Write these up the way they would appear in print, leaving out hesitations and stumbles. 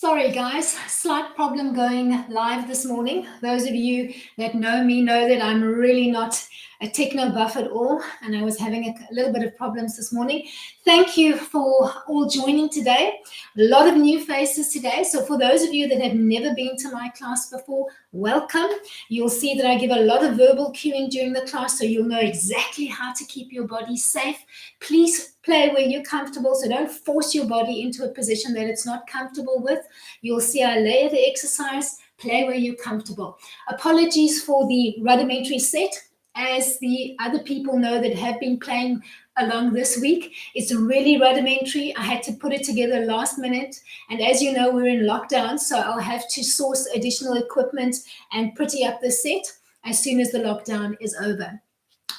Sorry, guys, slight problem going live this morning. Those of you that know me know that I'm really not a techno buff at all, and I was having a little bit of problems this morning. Thank you for all joining today. A lot of new faces today. So for those of you that have never been to my class before, welcome. You'll see that I give a lot of verbal cueing during the class, so you'll know exactly how to keep your body safe. Please play where you're comfortable, so don't force your body into a position that it's not comfortable with. You'll see I layer the exercise, play where you're comfortable. Apologies for the rudimentary set. As the other people know that have been playing along this week, it's really rudimentary. I had to put it together last minute. And as you know, we're in lockdown, so I'll have to source additional equipment and pretty up the set as soon as the lockdown is over.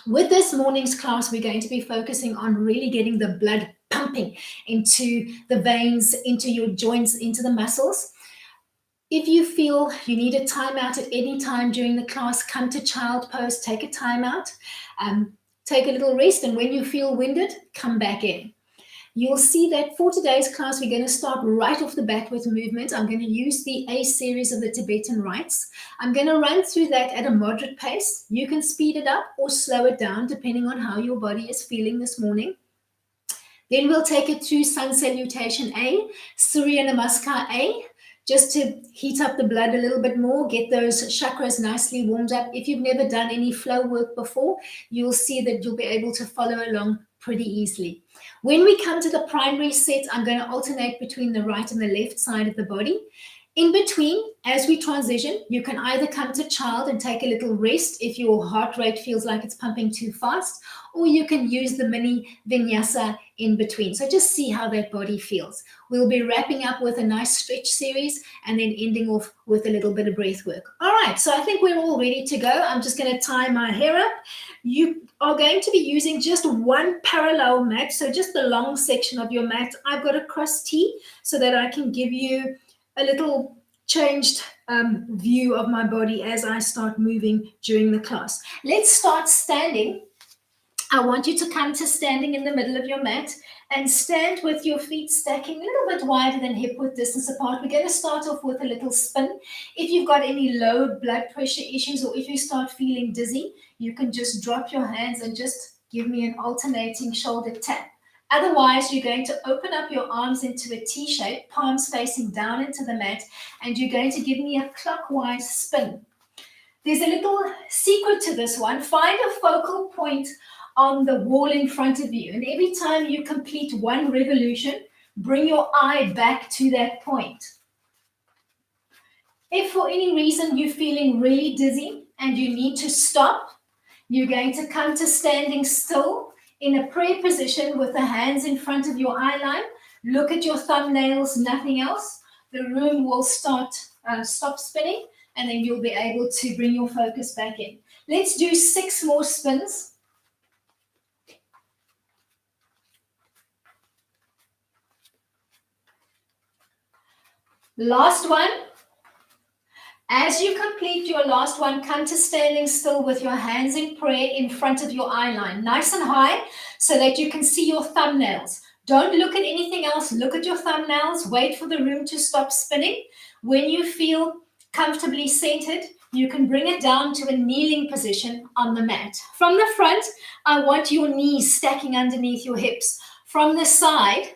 With this morning's class, we're going to be focusing on really getting the blood pumping into the veins, into your joints, into the muscles. If you feel you need a timeout at any time during the class, come to child pose, take a timeout, take a little rest, and when you feel winded, come back in. You'll see that for today's class, we're going to start right off the bat with movement. I'm going to use the A series of the Tibetan rites. I'm going to run through that at a moderate pace. You can speed it up or slow it down depending on how your body is feeling this morning. Then we'll take it through Sun Salutation A, Surya Namaskar A, just to heat up the blood a little bit more, get those chakras nicely warmed up. If you've never done any flow work before, you'll see that you'll be able to follow along pretty easily. When we come to the primary set, I'm going to alternate between the right and the left side of the body. In between, as we transition, you can either come to child and take a little rest if your heart rate feels like it's pumping too fast, or you can use the mini vinyasa in between. So just see how that body feels. We'll be wrapping up with a nice stretch series and then ending off with a little bit of breath work. All right, so I think we're all ready to go. I'm just going to tie my hair up. You are going to be using just one parallel mat, so just the long section of your mat. I've got a cross T so that I can give you a little changed view of my body as I start moving during the class. Let's start standing. I want you to come to standing in the middle of your mat and stand with your feet stacking a little bit wider than hip width distance apart. We're going to start off with a little spin. If you've got any low blood pressure issues or if you start feeling dizzy, you can just drop your hands and just give me an alternating shoulder tap. Otherwise, you're going to open up your arms into a T shape, palms facing down into the mat, and you're going to give me a clockwise spin. There's a little secret to this one. Find a focal point on the wall in front of you, and every time you complete one revolution, bring your eye back to that point. If for any reason you're feeling really dizzy and you need to stop, you're going to come to standing still in a prayer position with the hands in front of your eye line. Look at your thumbnails, nothing else. The room will stop spinning, and then you'll be able to bring your focus back in. Let's do 6 more spins. Last one. As you complete your last one, come to standing still with your hands in prayer in front of your eye line, nice and high so that you can see your thumbnails. Don't look at anything else. Look at your thumbnails. Wait for the room to stop spinning. When you feel comfortably centered, you can bring it down to a kneeling position on the mat. From the front, I want your knees stacking underneath your hips. From the side,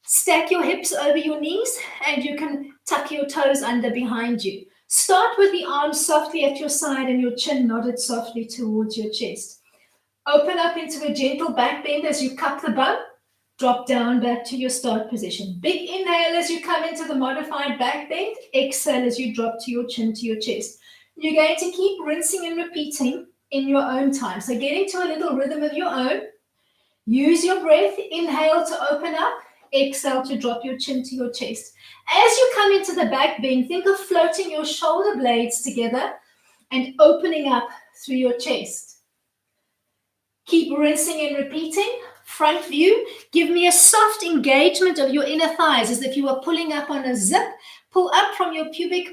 stack your hips over your knees and you can tuck your toes under behind you. Start with the arms softly at your side and your chin nodded softly towards your chest. Open up into a gentle back bend as you cup the bum. Drop down back to your start position. Big inhale as you come into the modified back bend. Exhale as you drop to your chin to your chest. You're going to keep rinsing and repeating in your own time. So get into a little rhythm of your own. Use your breath. Inhale to open up. Exhale to drop your chin to your chest. As you come into the back bend, think of floating your shoulder blades together and opening up through your chest. Keep rinsing and repeating. Front view, give me a soft engagement of your inner thighs as if you were pulling up on a zip. Pull up from your pubic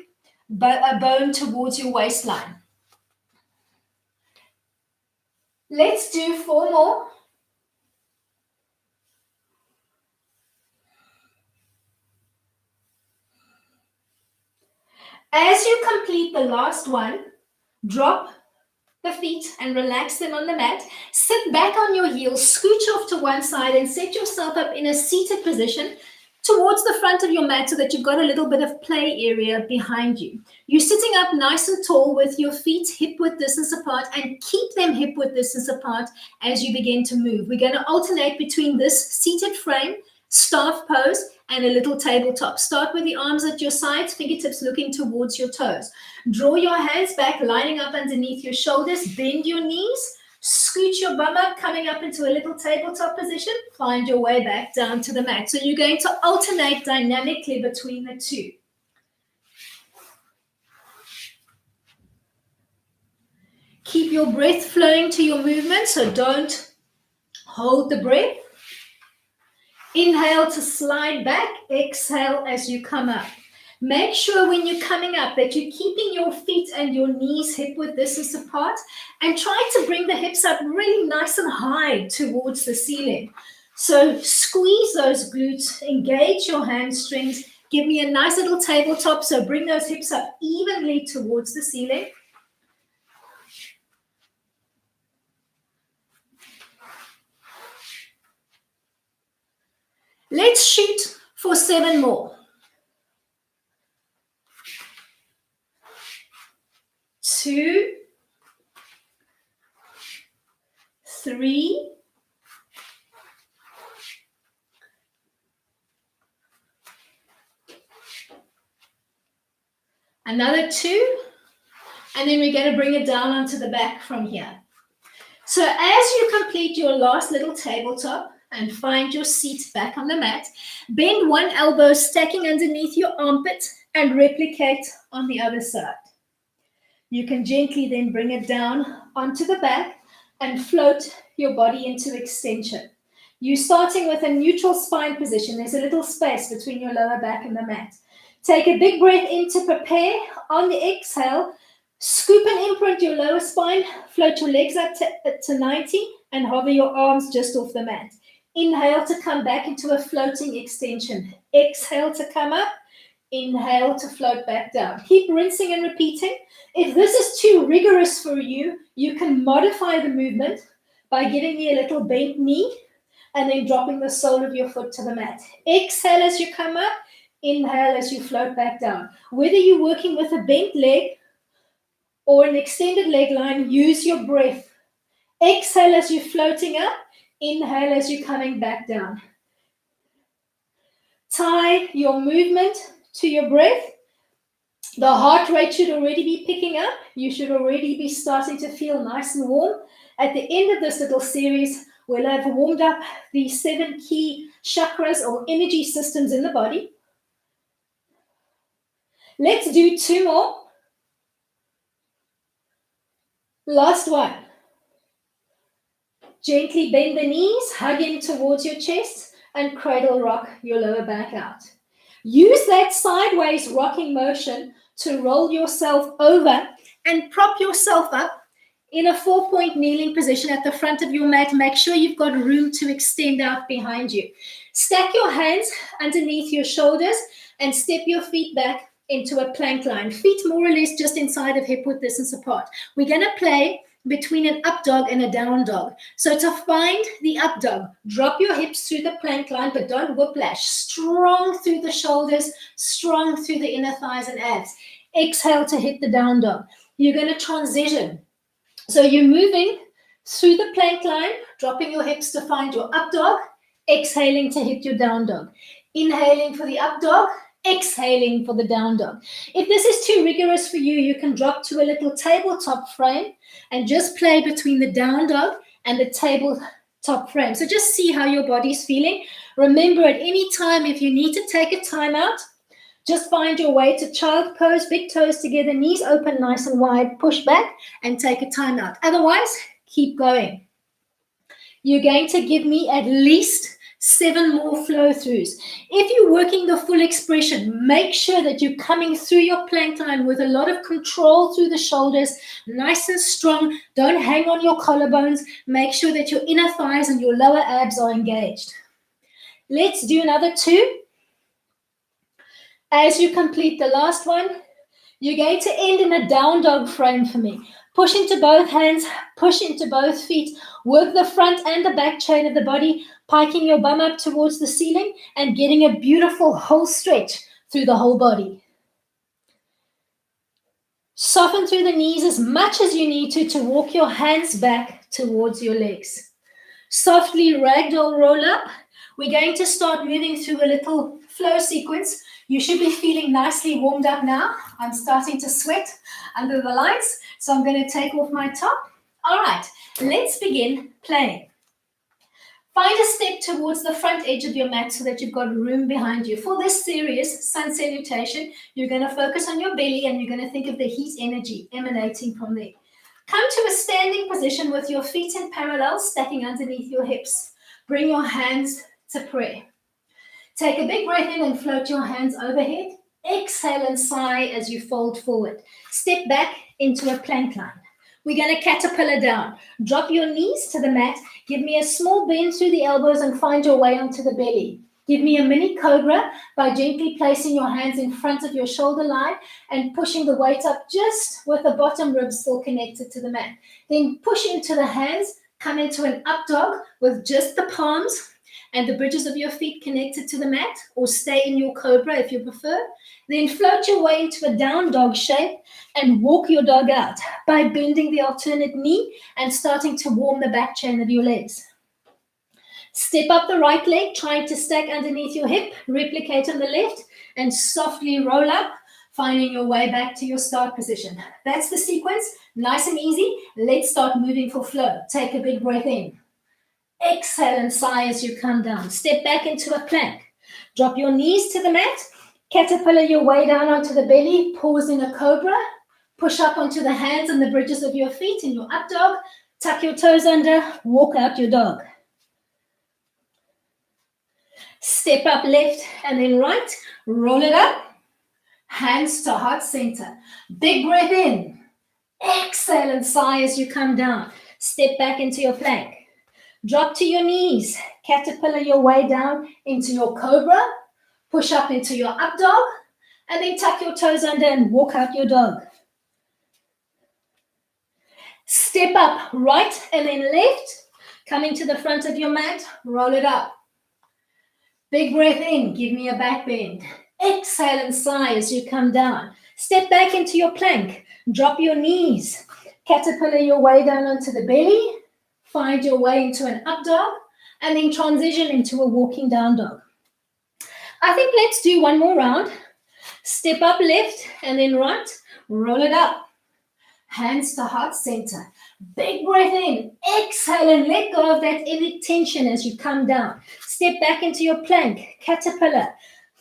bone towards your waistline. Let's do 4 more. As you complete the last one, drop the feet and relax them on the mat. Sit back on your heels, scooch off to one side and set yourself up in a seated position towards the front of your mat so that you've got a little bit of play area behind you. You're sitting up nice and tall with your feet hip width distance apart, and keep them hip width distance apart as you begin to move. We're going to alternate between this seated frame, staff pose, and a little tabletop. Start with the arms at your sides, fingertips looking towards your toes. Draw your hands back, lining up underneath your shoulders. Bend your knees. Scoot your bum up, coming up into a little tabletop position. Find your way back down to the mat. So you're going to alternate dynamically between the two. Keep your breath flowing to your movement, so don't hold the breath. Inhale to slide back. Exhale as you come up. Make sure when you're coming up that you're keeping your feet and your knees hip width distance apart, and try to bring the hips up really nice and high towards the ceiling. So squeeze those glutes, engage your hamstrings, give me a nice little tabletop, so bring those hips up evenly towards the ceiling. Let's shoot for 7 more. 2, 3, 2, and then we're going to bring it down onto the back from here. So as you complete your last little tabletop and find your seat back on the mat, bend one elbow, stacking underneath your armpit, and replicate on the other side. You can gently then bring it down onto the back and float your body into extension. You're starting with a neutral spine position. There's a little space between your lower back and the mat. Take a big breath in to prepare. On the exhale, scoop and imprint your lower spine, float your legs up to 90 and hover your arms just off the mat. Inhale to come back into a floating extension. Exhale to come up. Inhale to float back down. Keep rinsing and repeating. If this is too rigorous for you, you can modify the movement by giving me a little bent knee and then dropping the sole of your foot to the mat. Exhale as you come up. Inhale as you float back down. Whether you're working with a bent leg or an extended leg line, use your breath. Exhale as you're floating up. Inhale as you're coming back down. Tie your movement to your breath. The heart rate should already be picking up. You should already be starting to feel nice and warm. At the end of this little series, we'll have warmed up the 7 key chakras or energy systems in the body. Let's do 2 more. Last one. Gently bend the knees, hug in towards your chest, and cradle rock your lower back out. Use that sideways rocking motion to roll yourself over and prop yourself up in a 4-point kneeling position at the front of your mat. Make sure you've got room to extend out behind you. Stack your hands underneath your shoulders and step your feet back into a plank line. Feet more or less just inside of hip width distance apart. We're going to play between an up dog and a down dog. So to find the up dog, drop your hips through the plank line, but don't whiplash. Strong through the shoulders, strong through the inner thighs and abs. Exhale to hit the down dog. You're going to transition. So you're moving through the plank line, dropping your hips to find your up dog, exhaling to hit your down dog. Inhaling for the up dog, exhaling for the down dog. If this is too rigorous for you, you can drop to a little tabletop frame and just play between the down dog and the tabletop frame. So just see how your body's feeling. Remember, at any time, if you need to take a time out, just find your way to child pose, big toes together, knees open nice and wide, push back and take a time out. Otherwise, keep going. You're going to give me at least 7 more flow throughs. If you're working the full expression, make sure that you're coming through your plank line with a lot of control through the shoulders, nice and strong. Don't hang on your collarbones. Make sure that your inner thighs and your lower abs are engaged. Let's do another 2. As you complete the last one, You're going to end in a down dog frame for me. Push into both hands, push into both feet, work the front and the back chain of the body, piking your bum up towards the ceiling and getting a beautiful whole stretch through the whole body. Soften through the knees as much as you need to walk your hands back towards your legs. Softly ragdoll roll up. We're going to start moving through a little flow sequence. You should be feeling nicely warmed up now. I'm starting to sweat under the lights, so I'm going to take off my top. All right, let's begin playing. Find a step towards the front edge of your mat so that you've got room behind you. For this serious sun salutation, you're going to focus on your belly and you're going to think of the heat energy emanating from there. Come to a standing position with your feet in parallel, stacking underneath your hips. Bring your hands to prayer. Take a big breath in and float your hands overhead. Exhale and sigh as you fold forward. Step back into a plank line. We're going to caterpillar down. Drop your knees to the mat. Give me a small bend through the elbows and find your way onto the belly. Give me a mini cobra by gently placing your hands in front of your shoulder line and pushing the weight up just with the bottom ribs still connected to the mat. Then push into the hands, come into an up dog with just the palms and the bridges of your feet connected to the mat, or stay in your cobra if you prefer. Then float your way into a down dog shape and walk your dog out by bending the alternate knee and starting to warm the back chain of your legs. Step up the right leg, trying to stack underneath your hip, replicate on the left, and softly roll up, finding your way back to your start position. That's the sequence, nice and easy. Let's start moving for flow. Take a big breath in. Exhale and sigh as you come down. Step back into a plank. Drop your knees to the mat. Caterpillar your way down onto the belly. Pause in a cobra. Push up onto the hands and the bridges of your feet in your up dog. Tuck your toes under. Walk out your dog. Step up left and then right. Roll it up. Hands to heart center. Big breath in. Exhale and sigh as you come down. Step back into your plank. Drop to your knees. Caterpillar your way down into your cobra. Push up into your up dog. And then tuck your toes under and walk out your dog. Step up right and then left. Coming to the front of your mat. Roll it up. Big breath in. Give me a back bend. Exhale and sigh as you come down. Step back into your plank. Drop your knees. Caterpillar your way down onto the belly. Find your way into an up dog and then transition into a walking down dog. I think let's do one more round. Step up left and then right. Roll it up. Hands to heart center. Big breath in. Exhale and let go of that any tension as you come down. Step back into your plank. Caterpillar.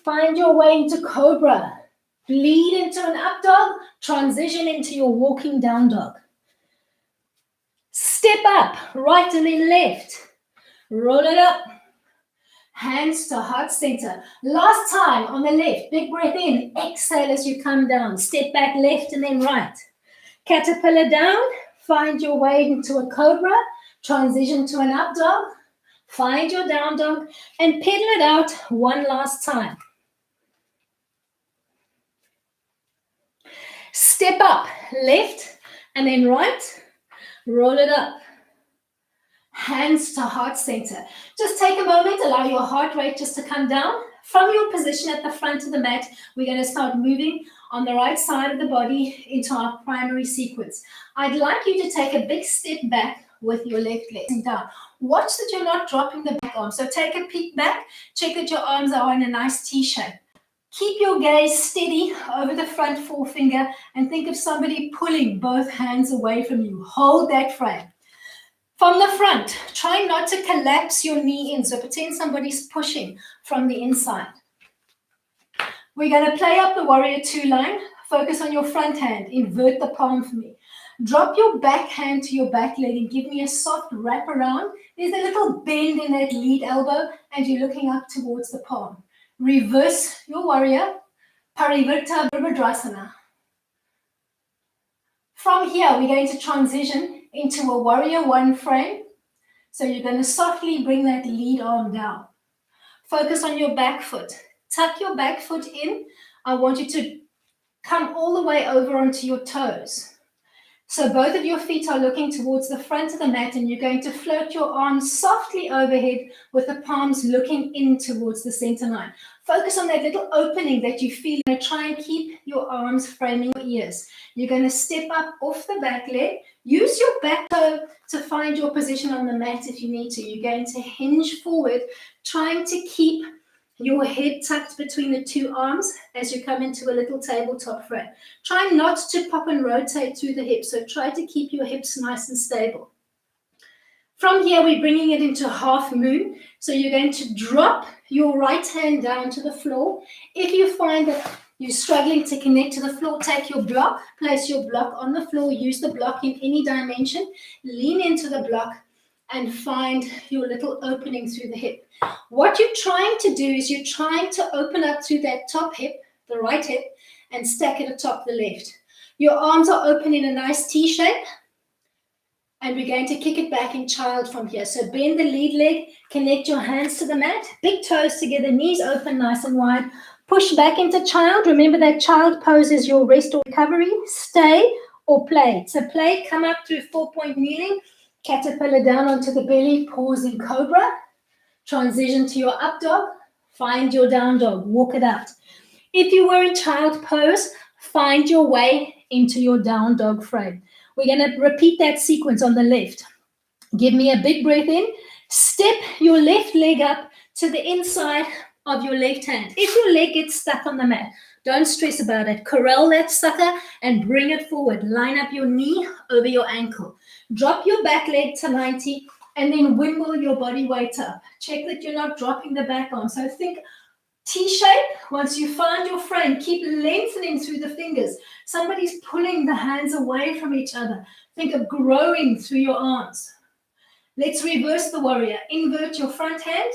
Find your way into cobra. Bleed into an up dog. Transition into your walking down dog. Step up, right and then left. Roll it up. Hands to heart center. Last time on the left. Big breath in. Exhale as you come down. Step back left and then right. Caterpillar down. Find your way into a cobra. Transition to an up dog. Find your down dog and pedal it out one last time. Step up, left and then right. Roll it up. Hands to heart center. Just take a moment, allow your heart rate just to come down. From your position at the front of the mat, we're going to start moving on the right side of the body into our primary sequence. I'd like you to take a big step back with your left leg down. Watch that you're not dropping the back arm. So take a peek back, check that your arms are in a nice T shape. Keep your gaze steady over the front forefinger and think of somebody pulling both hands away from you. Hold that frame. From the front, try not to collapse your knee in. So pretend somebody's pushing from the inside. We're going to play up the warrior two line. Focus on your front hand. Invert the palm for me. Drop your back hand to your back leg and give me a soft wrap around. There's a little bend in that lead elbow and you're looking up towards the palm. Reverse your warrior, Parivirta Virabhadrasana. From here, we're going to transition into a warrior one frame. So you're going to softly bring that lead arm down. Focus on your back foot. Tuck your back foot in. I want you to Come all the way over onto your toes. So both of your feet are looking towards the front of the mat, and you're going to float your arms softly overhead with the palms looking in towards the center line. Focus on that little opening that you feel. You're going to try and keep your arms framing your ears. You're going to step up off the back leg. Use your back toe to find your position on the mat if you need to. You're going to hinge forward, trying to keep your head tucked between the two arms as you come into a little tabletop frame. Try not to pop and rotate through the hips, so try to keep your hips nice and stable. From here, we're bringing it into half moon. So you're going to drop your right hand down to the floor. If you find that you're struggling to connect to the floor, take your block, place your block on the floor, use the block in any dimension, lean into the block, and find your little opening through the hip. What you're trying to do is you're trying to open up through that top hip, the right hip, and stack it atop the left. Your arms are open in a nice T shape, and we're going to kick it back in child from here. So bend the lead leg, connect your hands to the mat, big toes together, knees open nice and wide. Push back into child. Remember that child pose is your rest or recovery. Stay or play. So play, come up through 4-point kneeling, caterpillar down onto the belly, pause in cobra, transition to your up dog, find your down dog, walk it out. If you were in child pose, find your way into your down dog frame. We're going to repeat that sequence on the left. Give me a big breath in. Step your left leg up to the inside of your left hand. If your leg gets stuck on the mat, don't stress about it. Corral that sucker and bring it forward. Line up your knee over your ankle. Drop your back leg to 90 and then wimble your body weight up. Check that you're not dropping the back arm. So think T-shape. Once you find your frame, keep lengthening through the fingers. Somebody's pulling the hands away from each other. Think of growing through your arms. Let's reverse the warrior. Invert your front hand.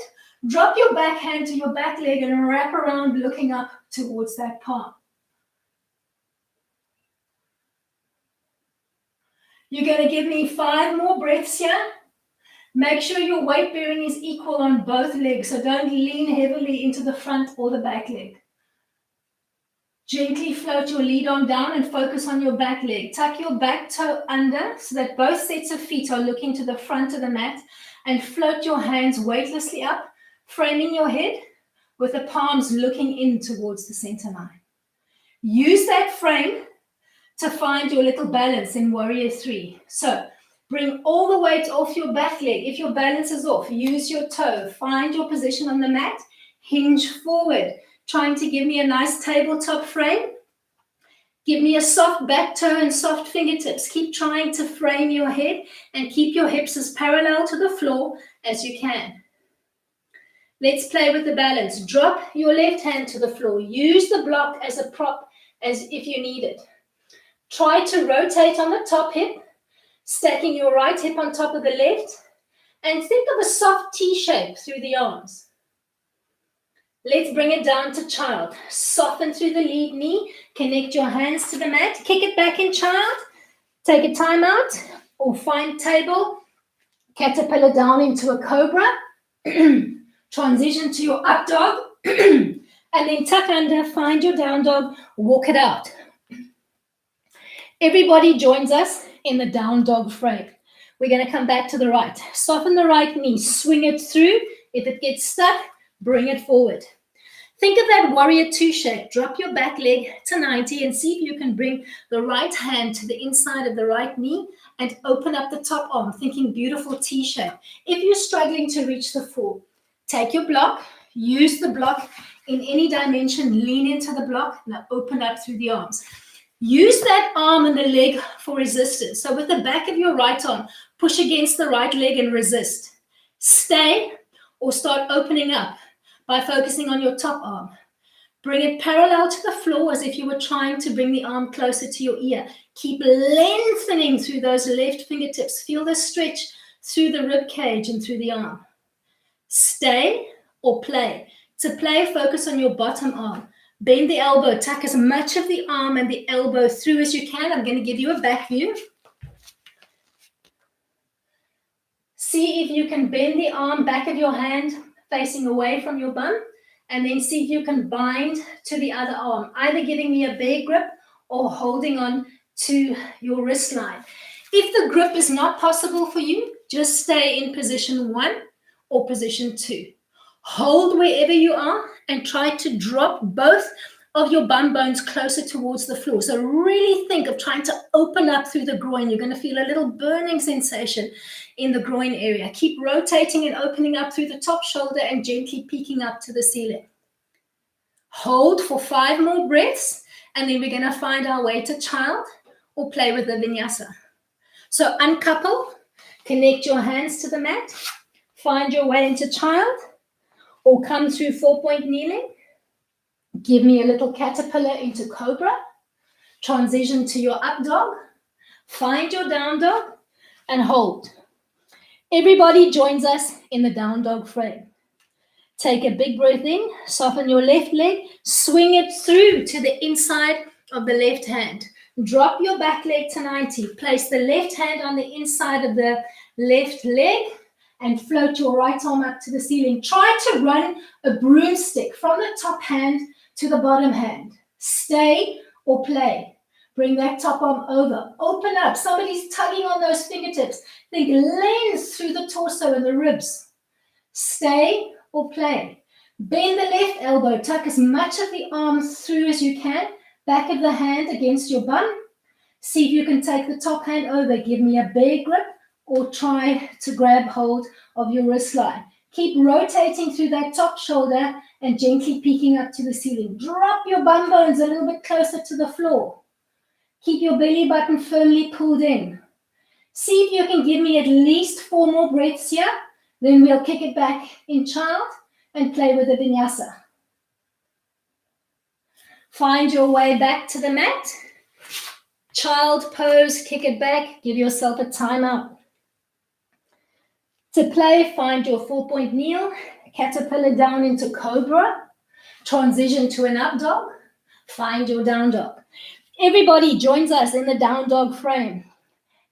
Drop your back hand to your back leg and wrap around looking up towards that palm. You're going to give me 5 more breaths here. Make sure your weight bearing is equal on both legs, so don't lean heavily into the front or the back leg. Gently float your lead arm down and focus on your back leg. Tuck your back toe under so that both sets of feet are looking to the front of the mat, and float your hands weightlessly up, framing your head with the palms looking in towards the center line. Use that frame to find your little balance in Warrior 3. So bring all the weight off your back leg. If your balance is off, use your toe. Find your position on the mat. Hinge forward, trying to give me a nice tabletop frame. Give me a soft back toe and soft fingertips. Keep trying to frame your head and keep your hips as parallel to the floor as you can. Let's play with the balance. Drop your left hand to the floor. Use the block as a prop as if you need it. Try to rotate on the top hip, stacking your right hip on top of the left, and think of a soft T shape through the arms. Let's bring it down to child. Soften through the lead knee, connect your hands to the mat, kick it back in child, take a time out, or find table, caterpillar down into a cobra, transition to your up dog, and then tuck under, find your down dog, walk it out. Everybody joins us in the down dog frame. We're going to come back to the right. Soften the right knee, swing it through. If it gets stuck, bring it forward. Think of that warrior 2 shape. Drop your back leg to 90 and see if you can bring the right hand to the inside of the right knee and open up the top arm, thinking beautiful T shape. If you're struggling to reach the floor, take your block, use the block in any dimension, lean into the block, now open up through the arms. Use that arm and the leg for resistance. So with the back of your right arm, push against the right leg and resist. Stay or start opening up by focusing on your top arm. Bring it parallel to the floor as if you were trying to bring the arm closer to your ear. Keep lengthening through those left fingertips. Feel the stretch through the rib cage and through the arm. Stay or play. To play, focus on your bottom arm. Bend the elbow, tuck as much of the arm and the elbow through as you can. I'm going to give you a back view. See if you can bend the arm, back of your hand, facing away from your bum, and then see if you can bind to the other arm, either giving me a bear grip or holding on to your wrist line. If the grip is not possible for you, just stay in position 1 or position 2. Hold wherever you are and try to drop both of your bum bones closer towards the floor. So really think of trying to open up through the groin. You're going to feel a little burning sensation in the groin area. Keep rotating and opening up through the top shoulder and gently peeking up to the ceiling. Hold for 5 more breaths, and then we're going to find our way to child or play with the vinyasa. So uncouple, connect your hands to the mat, find your way into child, or come through 4-point kneeling. Give me a little caterpillar into cobra, transition to your up dog, find your down dog, and hold. Everybody joins us in the down dog frame. Take a big breath in, soften your left leg, swing it through to the inside of the left hand. Drop your back leg to 90. Place the left hand on the inside of the left leg and float your right arm up to the ceiling. Try to run a broomstick from the top hand to the bottom hand. Stay or play. Bring that top arm over. Open up. Somebody's tugging on those fingertips. Think length through the torso and the ribs. Stay or play. Bend the left elbow. Tuck as much of the arm through as you can. Back of the hand against your bum. See if you can take the top hand over. Give me a big grip or try to grab hold of your wrist line. Keep rotating through that top shoulder and gently peeking up to the ceiling. Drop your bum bones a little bit closer to the floor. Keep your belly button firmly pulled in. See if you can give me at least 4 more breaths here. Then we'll kick it back in child and play with the vinyasa. Find your way back to the mat. Child pose, kick it back, give yourself a timeout. To play, find your 4-point kneel, caterpillar down into cobra, transition to an up dog, find your down dog. Everybody joins us in the down dog frame.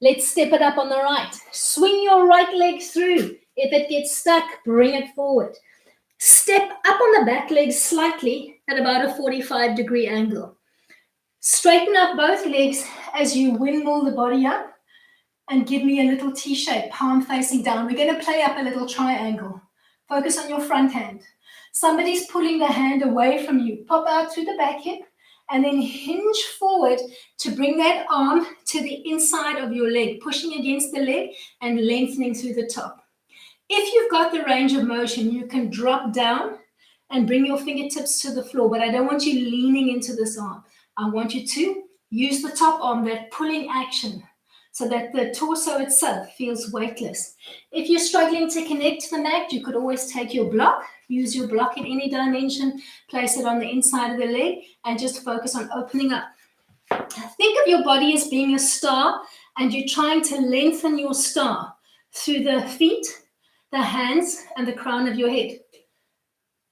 Let's step it up on the right. Swing your right leg through. If it gets stuck, bring it forward. Step up on the back leg slightly at about a 45-degree angle. Straighten up both legs as you windmill the body up and give me a little T-shape, palm facing down. We're going to play up a little triangle. Focus on your front hand. Somebody's pulling the hand away from you. Pop out through the back hip and then hinge forward to bring that arm to the inside of your leg, pushing against the leg and lengthening through the top. If you've got the range of motion, you can drop down and bring your fingertips to the floor, but I don't want you leaning into this arm. I want you to use the top arm, that pulling action, so that the torso itself feels weightless. If you're struggling to connect to the mat, you could always take your block, use your block in any dimension, place it on the inside of the leg, and just focus on opening up. Think of your body as being a star, and you're trying to lengthen your star through the feet, the hands, and the crown of your head.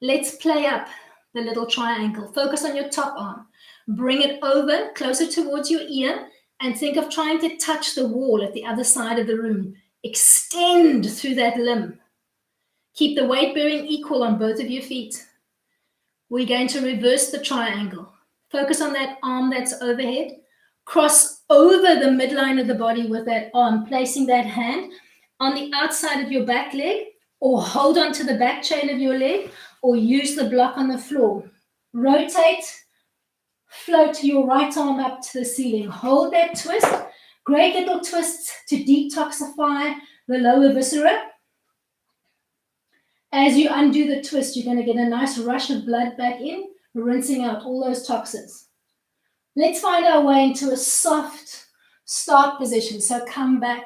Let's play up the little triangle. Focus on your top arm. Bring it over, closer towards your ear, and think of trying to touch the wall at the other side of the room. Extend through that limb. Keep the weight bearing equal on both of your feet. We're going to reverse the triangle. Focus on that arm that's overhead. Cross over the midline of the body with that arm, placing that hand on the outside of your back leg, or hold on to the back chain of your leg, or use the block on the floor. Rotate. Float your right arm up to the ceiling. Hold that twist. Great little twists to detoxify the lower viscera. As you undo the twist, you're going to get a nice rush of blood back in, rinsing out all those toxins. Let's find our way into a soft start position. So come back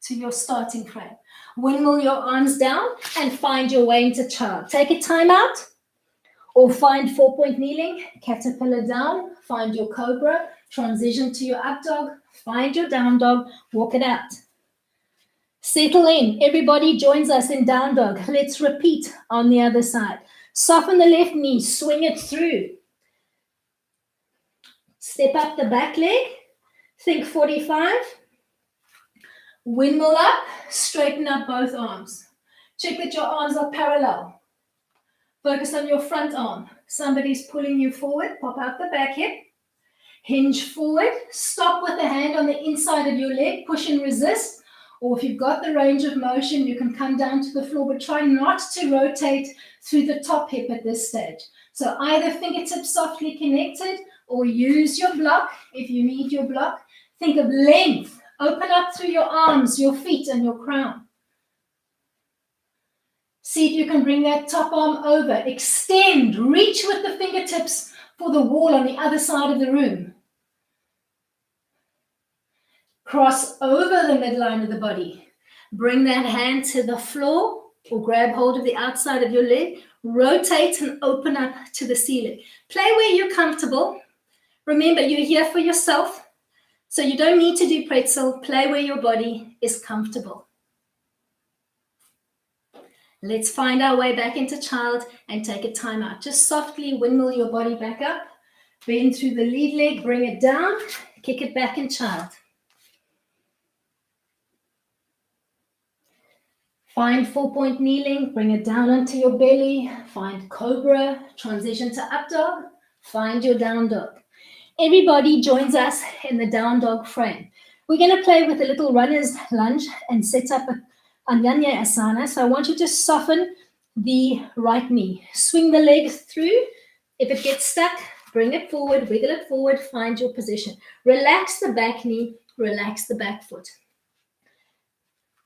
to your starting frame. Windmill your arms down and find your way into child. Take a time out. Or find 4-point kneeling, caterpillar down, find your cobra, transition to your up dog, find your down dog, walk it out. Settle in. Everybody joins us in down dog. Let's repeat on the other side. Soften the left knee, swing it through. Step up the back leg, think 45. Windmill up, straighten up both arms. Check that your arms are parallel. Focus on your front arm. Somebody's pulling you forward. Pop out the back hip. Hinge forward, stop with the hand on the inside of your leg, push and resist. Or if you've got the range of motion, you can come down to the floor, but try not to rotate through the top hip at this stage. So either fingertips softly connected or use your block if you need your block. Think of length. Open up through your arms, your feet, and your crown. See if you can bring that top arm over. Extend, reach with the fingertips for the wall on the other side of the room. Cross over the midline of the body. Bring that hand to the floor or grab hold of the outside of your leg. Rotate and open up to the ceiling. Play where you're comfortable. Remember, you're here for yourself, so you don't need to do pretzel. Play where your body is comfortable. Let's find our way back into child and take a time out. Just softly windmill your body back up. Bend through the lead leg, bring it down, kick it back in child. Find 4-point kneeling, bring it down onto your belly. Find cobra, transition to up dog. Find your down dog. Everybody joins us in the down dog frame. We're going to play with a little runner's lunge and set up a Anyanya Asana. So I want you to soften the right knee. Swing the leg through. If it gets stuck, bring it forward, wiggle it forward, find your position. Relax the back knee, relax the back foot.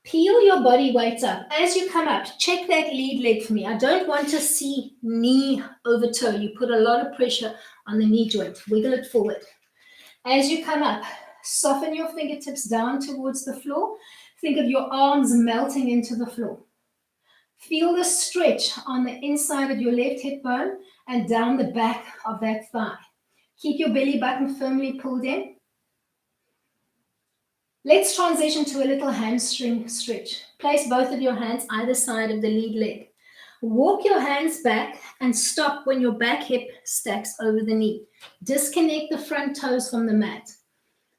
Peel your body weight up. As you come up, check that lead leg for me. I don't want to see knee over toe. You put a lot of pressure on the knee joint. Wiggle it forward. As you come up, soften your fingertips down towards the floor. Think of your arms melting into the floor. Feel the stretch on the inside of your left hip bone and down the back of that thigh. Keep your belly button firmly pulled in. Let's transition to a little hamstring stretch. Place both of your hands either side of the lead leg. Walk your hands back and stop when your back hip stacks over the knee. Disconnect the front toes from the mat.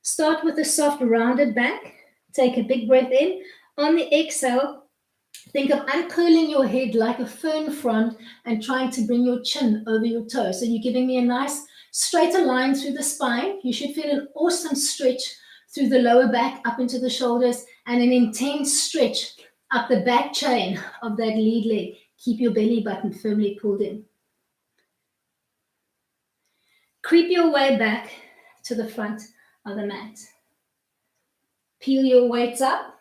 Start with a soft rounded back. Take a big breath in. On the exhale, think of uncurling your head like a fern frond and trying to bring your chin over your toes. So you're giving me a nice straighter line through the spine. You should feel an awesome stretch through the lower back up into the shoulders and an intense stretch up the back chain of that lead leg. Keep your belly button firmly pulled in. Creep your way back to the front of the mat. Peel your weights up,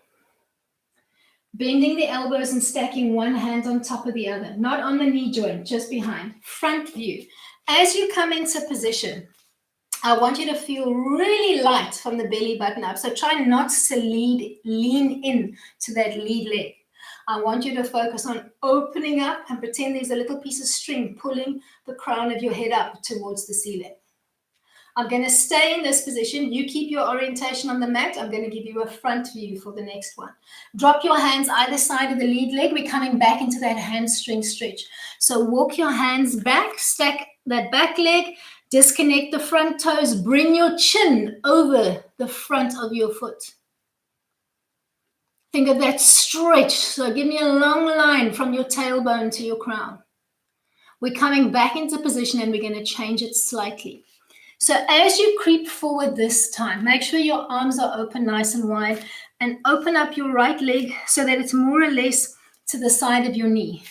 bending the elbows and stacking one hand on top of the other, not on the knee joint, just behind. Front view. As you come into position, I want you to feel really light from the belly button up. So try not to lean in to that lead leg. I want you to focus on opening up and pretend there's a little piece of string pulling the crown of your head up towards the ceiling. I'm going to stay in this position. You keep your orientation on the mat. I'm going to give you a front view for the next one. Drop your hands either side of the lead leg. We're coming back into that hamstring stretch. So walk your hands back, stack that back leg, disconnect the front toes, bring your chin over the front of your foot. Think of that stretch. So give me a long line from your tailbone to your crown. We're coming back into position and we're going to change it slightly. So as you creep forward this time, make sure your arms are open nice and wide and open up your right leg so that it's more or less to the side of your knee.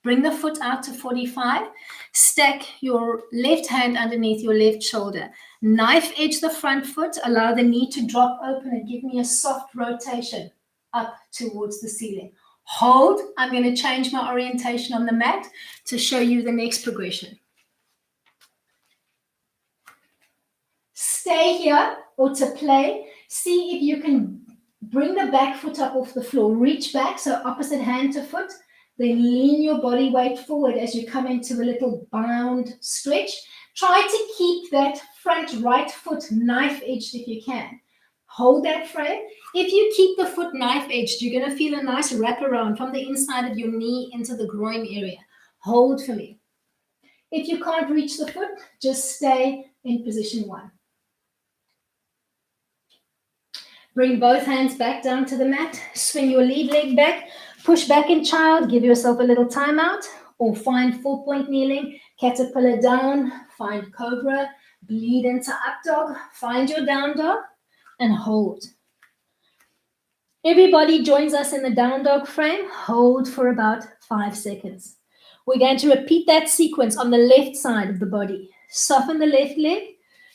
Bring the foot out to 45. Stack your left hand underneath your left shoulder. Knife edge the front foot. Allow the knee to drop open and give me a soft rotation up towards the ceiling. Hold. I'm going to change my orientation on the mat to show you the next progression. Stay here or to play. See if you can bring the back foot up off the floor. Reach back, so opposite hand to foot. Then lean your body weight forward as you come into a little bound stretch. Try to keep that front right foot knife edged if you can. Hold that frame. If you keep the foot knife edged, you're going to feel a nice wraparound from the inside of your knee into the groin area. Hold for me. If you can't reach the foot, just stay in position 1. Bring both hands back down to the mat. Swing your lead leg back. Push back in child. Give yourself a little timeout. Or find 4-point kneeling. Caterpillar down. Find cobra. Bleed into up dog. Find your down dog and hold. Everybody joins us in the down dog frame. Hold for about 5 seconds. We're going to repeat that sequence on the left side of the body. Soften the left leg.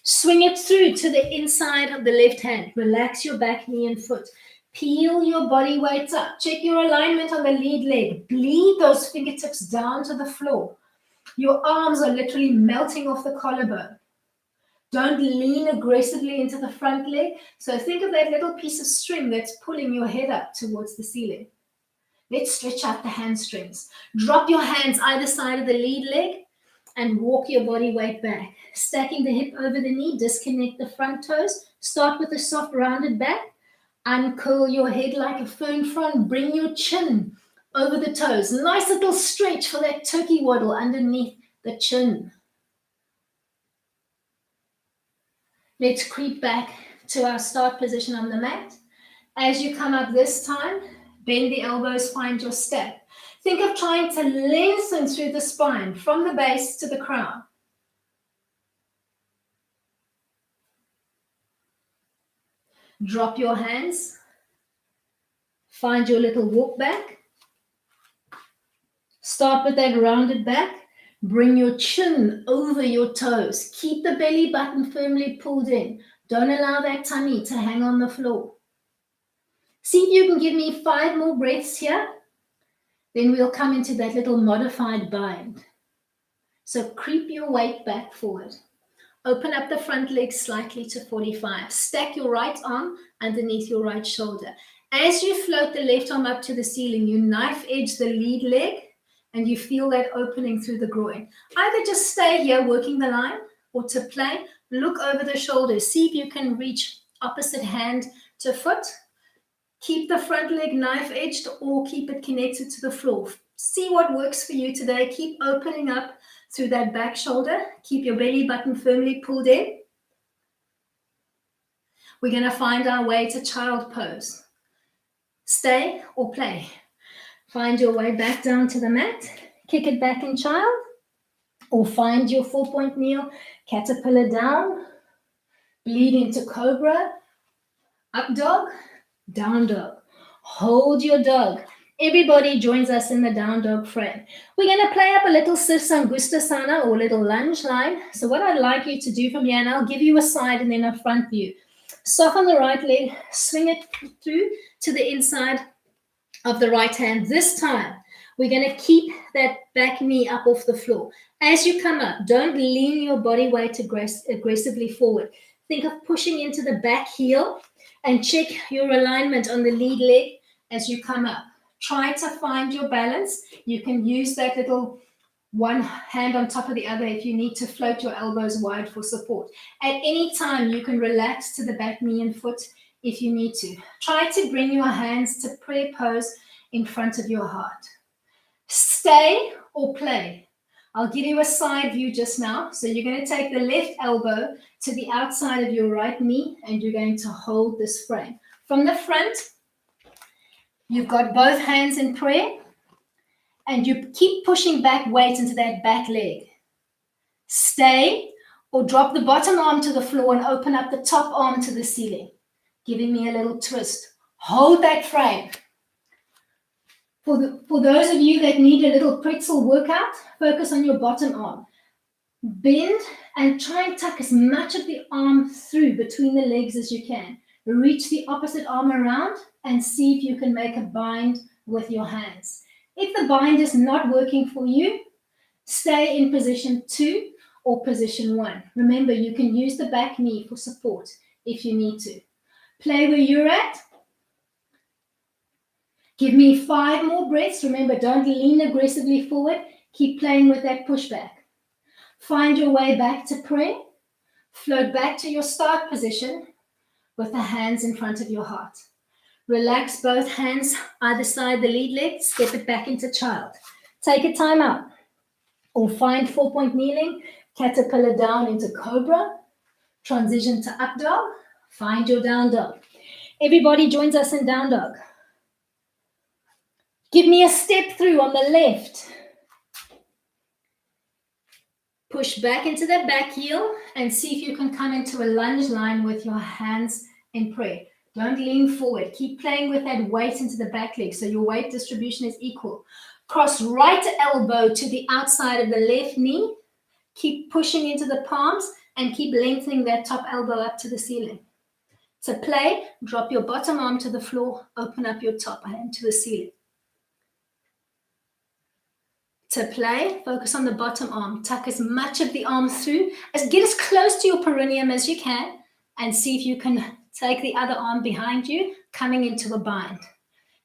Swing it through to the inside of the left hand. Relax your back, knee, and foot. Peel your body weight up. Check your alignment on the lead leg. Bleed those fingertips down to the floor. Your arms are literally melting off the collarbone. Don't lean aggressively into the front leg. So think of that little piece of string that's pulling your head up towards the ceiling. Let's stretch out the hamstrings. Drop your hands either side of the lead leg and walk your body weight back. Stacking the hip over the knee, disconnect the front toes. Start with a soft rounded back. Uncurl your head like a fern frond. Bring your chin over the toes. Nice little stretch for that turkey waddle underneath the chin. Let's creep back to our start position on the mat. As you come up this time, bend the elbows, find your step. Think of trying to lengthen through the spine from the base to the crown. Drop your hands. Find your little walk back. Start with that rounded back. Bring your chin over your toes. Keep the belly button firmly pulled in. Don't allow that tummy to hang on the floor. See if you can give me 5 more breaths here. Then we'll come into that little modified bind. So creep your weight back forward. Open up the front leg slightly to 45. Stack your right arm underneath your right shoulder. As you float the left arm up to the ceiling, you knife edge the lead leg and you feel that opening through the groin. Either just stay here working the line, or to play, look over the shoulders. See if you can reach opposite hand to foot. Keep the front leg knife edged or keep it connected to the floor. See what works for you today. Keep opening up through that back shoulder. Keep your belly button firmly pulled in. We're going to find our way to child pose. Stay or play. Find your way back down to the mat. Kick it back in child. Or find your 4-point kneel. Caterpillar down. Bleed into cobra. Up dog. Down dog. Hold your dog. Everybody joins us in the down dog frame. We're going to play up a little Sirsangustasana or little lunge line. So what I'd like you to do from here, and I'll give you a side and then a front view. Soften the right leg, swing it through to the inside of the right hand. This time, we're going to keep that back knee up off the floor. As you come up, don't lean your body weight aggressively forward. Think of pushing into the back heel and check your alignment on the lead leg as you come up. Try to find your balance. You can use that little one hand on top of the other if you need to float your elbows wide for support. At any time, you can relax to the back knee and foot if you need to. Try to bring your hands to prayer pose in front of your heart. Stay or play. I'll give you a side view just now. So you're going to take the left elbow to the outside of your right knee and you're going to hold this frame. From the front, you've got both hands in prayer and you keep pushing back weight into that back leg. Stay or drop the bottom arm to the floor and open up the top arm to the ceiling, giving me a little twist. Hold that frame. For those of you that need a little pretzel workout, focus on your bottom arm. Bend and try and tuck as much of the arm through between the legs as you can. Reach the opposite arm around and see if you can make a bind with your hands. If the bind is not working for you, stay in position 2 or position 1. Remember, you can use the back knee for support if you need to. Play where you're at. Give me 5 more breaths. Remember, don't lean aggressively forward. Keep playing with that pushback. Find your way back to prayer. Float back to your start position with the hands in front of your heart. Relax both hands either side the lead leg. Step it back into child. Take a time out. Or find 4-point kneeling. Caterpillar down into cobra. Transition to up dog. Find your down dog. Everybody joins us in down dog. Give me a step through on the left. Push back into that back heel and see if you can come into a lunge line with your hands in prayer. Don't lean forward. Keep playing with that weight into the back leg so your weight distribution is equal. Cross right elbow to the outside of the left knee. Keep pushing into the palms and keep lengthening that top elbow up to the ceiling. To play, drop your bottom arm to the floor, open up your top hand to the ceiling. To play, focus on the bottom arm. Tuck as much of the arm through, get as close to your perineum as you can, and see if you can take the other arm behind you, coming into a bind.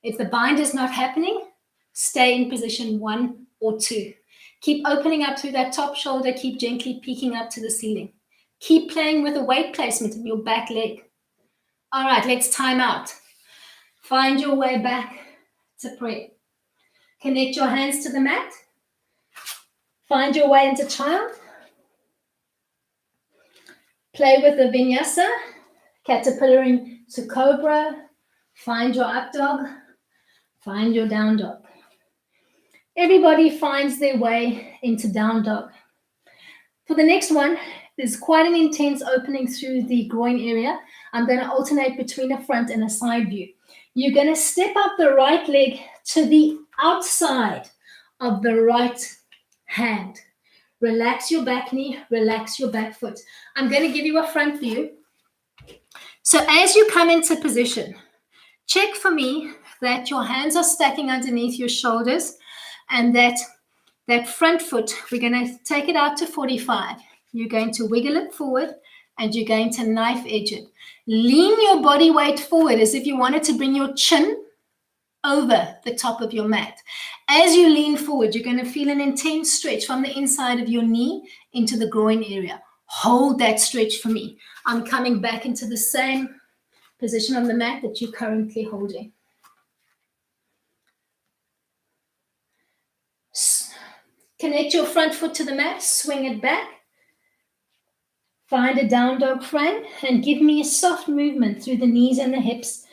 If the bind is not happening, stay in position 1 or 2. Keep opening up through that top shoulder. Keep gently peeking up to the ceiling. Keep playing with the weight placement in your back leg. All right, let's time out. Find your way back to prayer. Connect your hands to the mat. Find your way into child. Play with the vinyasa, caterpillar into cobra. Find your up dog. Find your down dog. Everybody finds their way into down dog. For the next one, there's quite an intense opening through the groin area. I'm going to alternate between a front and a side view. You're going to step up the right leg to the outside of the right hand. Relax your back knee, relax your back foot. I'm going to give you a front view. So as you come into position, check for me that your hands are stacking underneath your shoulders and that front foot, we're going to take it out to 45. You're going to wiggle it forward and you're going to knife edge it. Lean your body weight forward as if you wanted to bring your chin over the top of your mat. As you lean forward, you're going to feel an intense stretch from the inside of your knee into the groin area. Hold that stretch for me. I'm coming back into the same position on the mat that you're currently holding. Connect your front foot to the mat, swing it back. Find a down dog frame and give me a soft movement through the knees and the hips,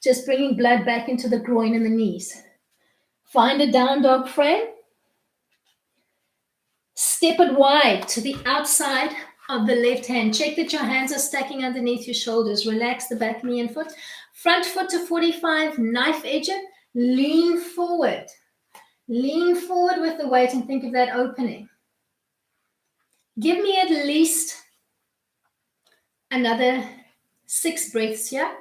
just bringing blood back into the groin and the knees. Find a down dog frame. Step it wide to the outside of the left hand. Check that your hands are stacking underneath your shoulders. Relax the back knee and foot. Front foot to 45, knife edge it. Lean forward. Lean forward with the weight and think of that opening. Give me at least another 6 breaths here.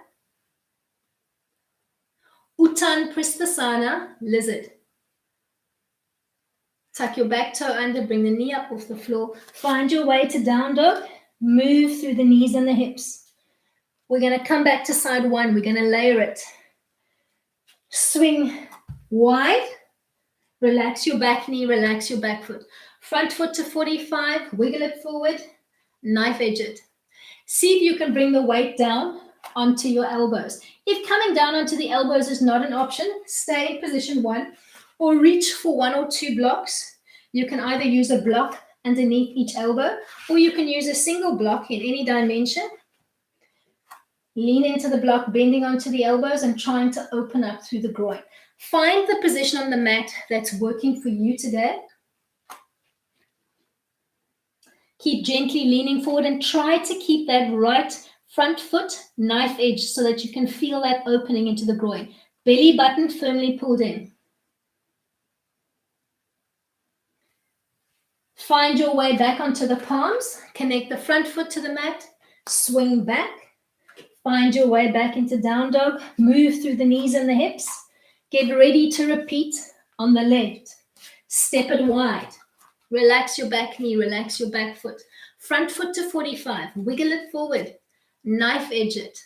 Uttan Pristhasana, lizard. Tuck your back toe under, bring the knee up off the floor. Find your way to down dog. Move through the knees and the hips. We're going to come back to side 1. We're going to layer it. Swing wide. Relax your back knee, relax your back foot. Front foot to 45, wiggle it forward, knife edge it. See if you can bring the weight down onto your elbows. If coming down onto the elbows is not an option, stay in position 1 or reach for 1 or 2 blocks. You can either use a block underneath each elbow or you can use a single block in any dimension. Lean into the block, bending onto the elbows and trying to open up through the groin. Find the position on the mat that's working for you today. Keep gently leaning forward and try to keep that right front foot knife edge so that you can feel that opening into the groin. Belly button firmly pulled in. Find your way back onto the palms. Connect the front foot to the mat. Swing back. Find your way back into down dog. Move through the knees and the hips. Get ready to repeat on the left. Step it wide. Relax your back knee, relax your back foot. Front foot to 45. Wiggle it forward. Knife edge it.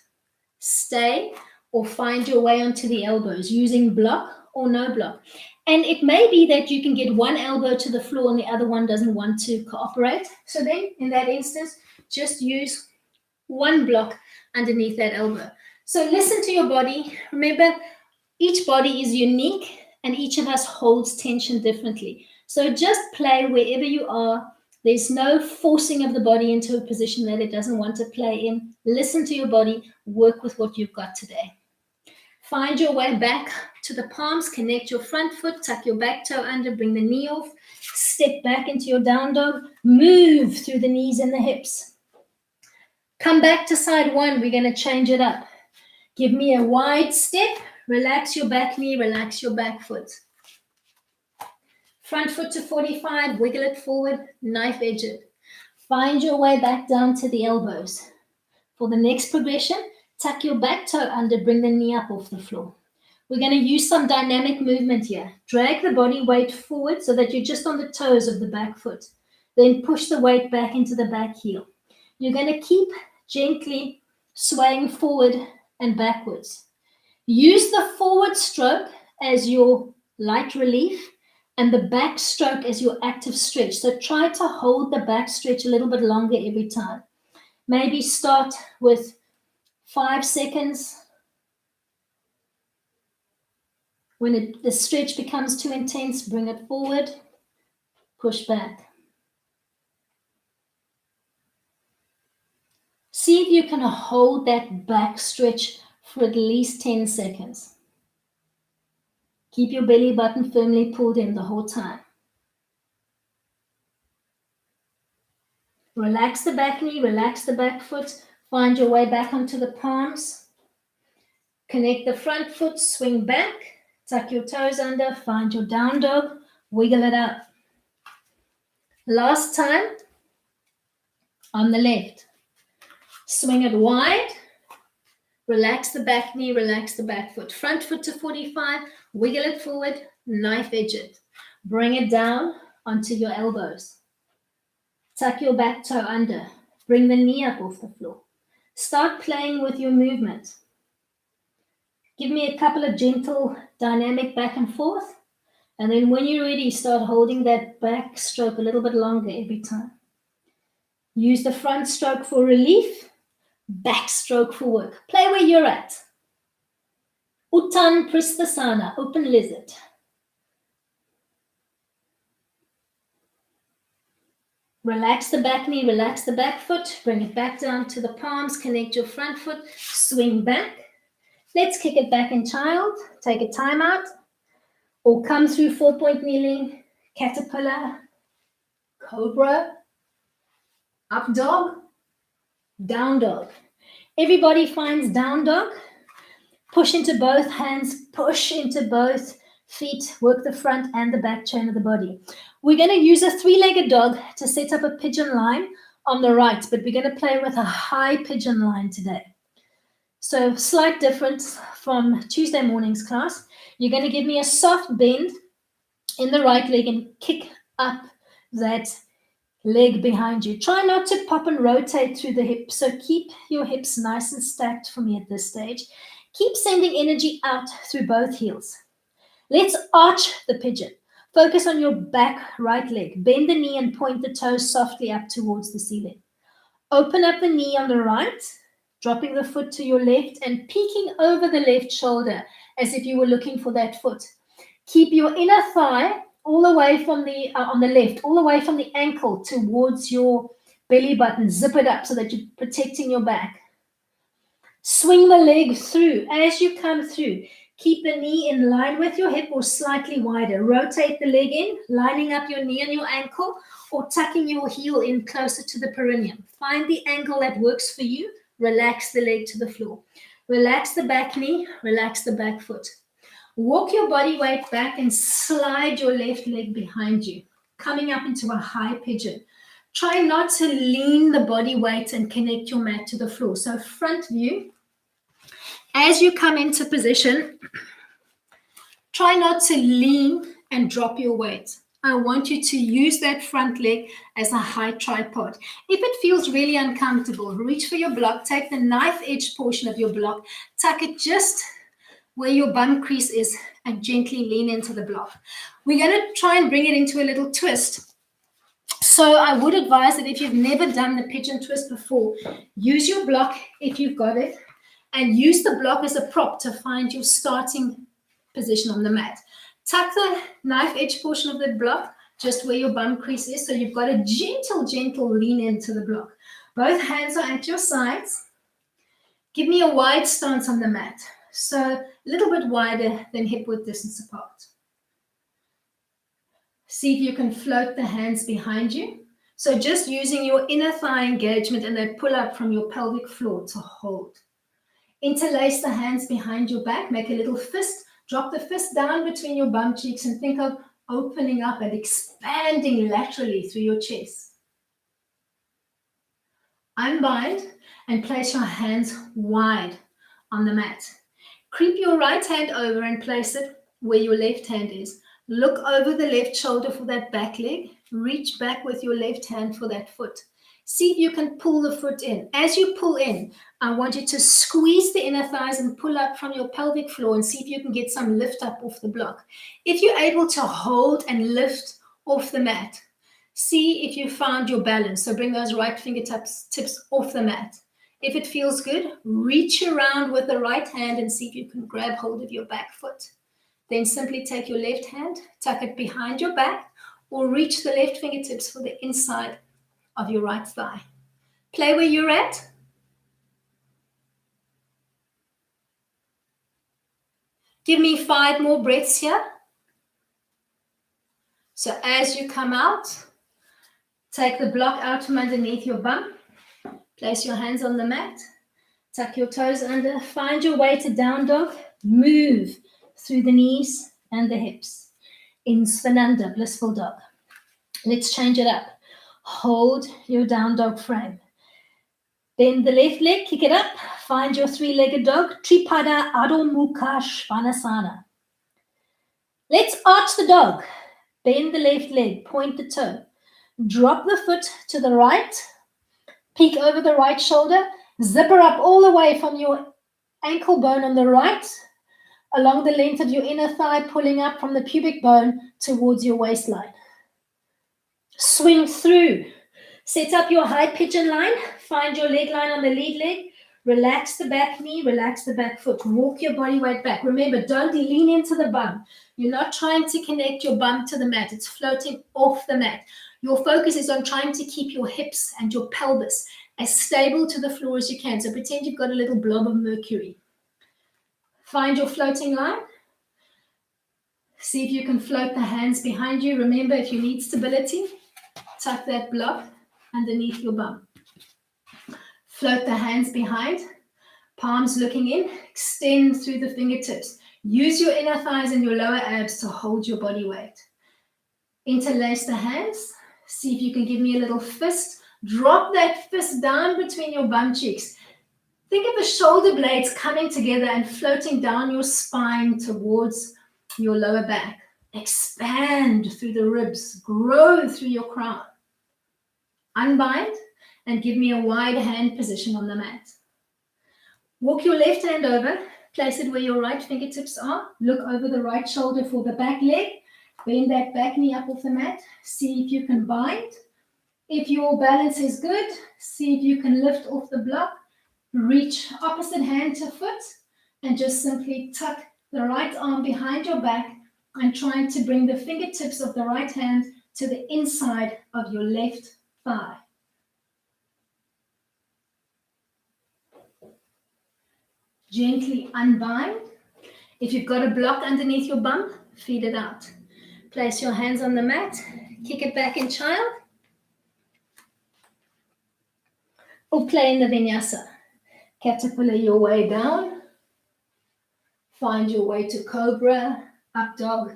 Stay or find your way onto the elbows using block or no block. And it may be that you can get one elbow to the floor and the other one doesn't want to cooperate. So then, in that instance, just use one block underneath that elbow. So listen to your body. Remember, each body is unique and each of us holds tension differently. So just play wherever you are. There's no forcing of the body into a position that it doesn't want to play in. Listen to your body. Work with what you've got today. Find your way back to the palms, connect your front foot, tuck your back toe under, bring the knee off, step back into your down dog, move through the knees and the hips. Come back to side one, we're going to change it up. Give me a wide step, relax your back knee, relax your back foot. Front foot to 45, wiggle it forward, knife edge it. Find your way back down to the elbows. For the next progression, tuck your back toe under, bring the knee up off the floor. We're going to use some dynamic movement here. Drag the body weight forward so that you're just on the toes of the back foot. Then push the weight back into the back heel. You're going to keep gently swaying forward and backwards. Use the forward stroke as your light relief and the back stroke as your active stretch. So try to hold the back stretch a little bit longer every time. Maybe start with 5 seconds. When the stretch becomes too intense, bring it forward, push back. See if you can hold that back stretch for at least 10 seconds. Keep your belly button firmly pulled in the whole time. Relax the back knee, relax the back foot. Find your way back onto the palms. Connect the front foot, swing back. Tuck your toes under, find your down dog, wiggle it up. Last time, on the left. Swing it wide. Relax the back knee, relax the back foot. Front foot to 45, wiggle it forward, knife edge it. Bring it down onto your elbows. Tuck your back toe under. Bring the knee up off the floor. Start playing with your movement. Give me a couple of gentle dynamic back and forth. And then when you're ready, start holding that back stroke a little bit longer every time. Use the front stroke for relief, back stroke for work. Play where you're at. Uttan Pristhasana, open lizard. Relax the back knee, relax the back foot. Bring it back down to the palms. Connect your front foot. Swing back. Let's kick it back in child. Take a time out. Or come through 4-point kneeling, caterpillar, cobra, up dog, down dog. Everybody finds down dog. Push into both hands, push into both feet, work the front and the back chain of the body. We're going to use a 3-legged dog to set up a pigeon line on the right, but we're going to play with a high pigeon line today. So slight difference from Tuesday morning's class. You're going to give me a soft bend in the right leg and kick up that leg behind you. Try not to pop and rotate through the hips. So keep your hips nice and stacked for me at this stage. Keep sending energy out through both heels. Let's arch the pigeon. Focus on your back right leg. Bend the knee and point the toes softly up towards the ceiling. Open up the knee on the right, dropping the foot to your left and peeking over the left shoulder as if you were looking for that foot. Keep your inner thigh all the way from the on the left, all the way from the ankle towards your belly button. Zip it up so that you're protecting your back. Swing the leg through. As you come through, keep the knee in line with your hip or slightly wider. Rotate the leg in, lining up your knee and your ankle, or tucking your heel in closer to the perineum. Find the angle that works for you. Relax the leg to the floor. Relax the back knee, relax the back foot. Walk your body weight back and slide your left leg behind you, coming up into a high pigeon. Try not to lean the body weight and connect your mat to the floor. So front view. As you come into position, try not to lean and drop your weight. I want you to use that front leg as a high tripod. If it feels really uncomfortable, reach for your block, take the knife edge portion of your block, tuck it just where your bum crease is and gently lean into the block. We're going to try and bring it into a little twist. So I would advise that if you've never done the pigeon twist before, use your block if you've got it and use the block as a prop to find your starting position on the mat. Tuck the knife edge portion of the block just where your bum crease is, so you've got a gentle lean into the block. Both hands are at your sides. Give me a wide stance on the mat. So a little bit wider than hip width distance apart. See if you can float the hands behind you. So just using your inner thigh engagement and that pull up from your pelvic floor to hold. Interlace the hands behind your back, make a little fist, drop the fist down between your bum cheeks and think of opening up and expanding laterally through your chest. Unbind and place your hands wide on the mat. Creep your right hand over and place it where your left hand is. Look over the left shoulder for that back leg. Reach back with your left hand for that foot. See if you can pull the foot in. As you pull in, I want you to squeeze the inner thighs and pull up from your pelvic floor and see if you can get some lift up off the block. If you're able to hold and lift off the mat, see if you found your balance. So bring those right fingertips off the mat. If it feels good, reach around with the right hand and see if you can grab hold of your back foot. Then simply take your left hand, tuck it behind your back, or reach the left fingertips for the inside of your right thigh. Play where you're at. Give me 5 more breaths here. So as you come out, take the block out from underneath your bum. Place your hands on the mat. Tuck your toes under. Find your way to down dog. Move through the knees and the hips. In Svananda, blissful dog. Let's change it up. Hold your down dog frame. Bend the left leg, kick it up. Find your 3-legged dog. Tripada Adho Mukha Svanasana. Let's arch the dog. Bend the left leg, point the toe. Drop the foot to the right. Peek over the right shoulder. Zipper up all the way from your ankle bone on the right, along the length of your inner thigh, pulling up from the pubic bone towards your waistline. Swing through. Set up your high pigeon line. Find your leg line on the lead leg. Relax the back knee, relax the back foot. Walk your body weight back. Remember, don't lean into the bum. You're not trying to connect your bum to the mat. It's floating off the mat. Your focus is on trying to keep your hips and your pelvis as stable to the floor as you can. So pretend you've got a little blob of mercury. Find your floating line. See if you can float the hands behind you. Remember, if you need stability, tuck that block underneath your bum. Float the hands behind, palms looking in, extend through the fingertips. Use your inner thighs and your lower abs to hold your body weight. Interlace the hands. See if you can give me a little fist. Drop that fist down between your bum cheeks. Think of the shoulder blades coming together and floating down your spine towards your lower back. Expand through the ribs. Grow through your crown. Unbind and give me a wide hand position on the mat. Walk your left hand over. Place it where your right fingertips are. Look over the right shoulder for the back leg. Bend that back knee up off the mat. See if you can bind. If your balance is good, see if you can lift off the block. Reach opposite hand to foot and just simply tuck the right arm behind your back and trying to bring the fingertips of the right hand to the inside of your left thigh. Gently unbind. If you've got a block underneath your bum, feed it out. Place your hands on the mat, kick it back in child, or play in the vinyasa. Caterpillar your way down. Find your way to cobra, up dog,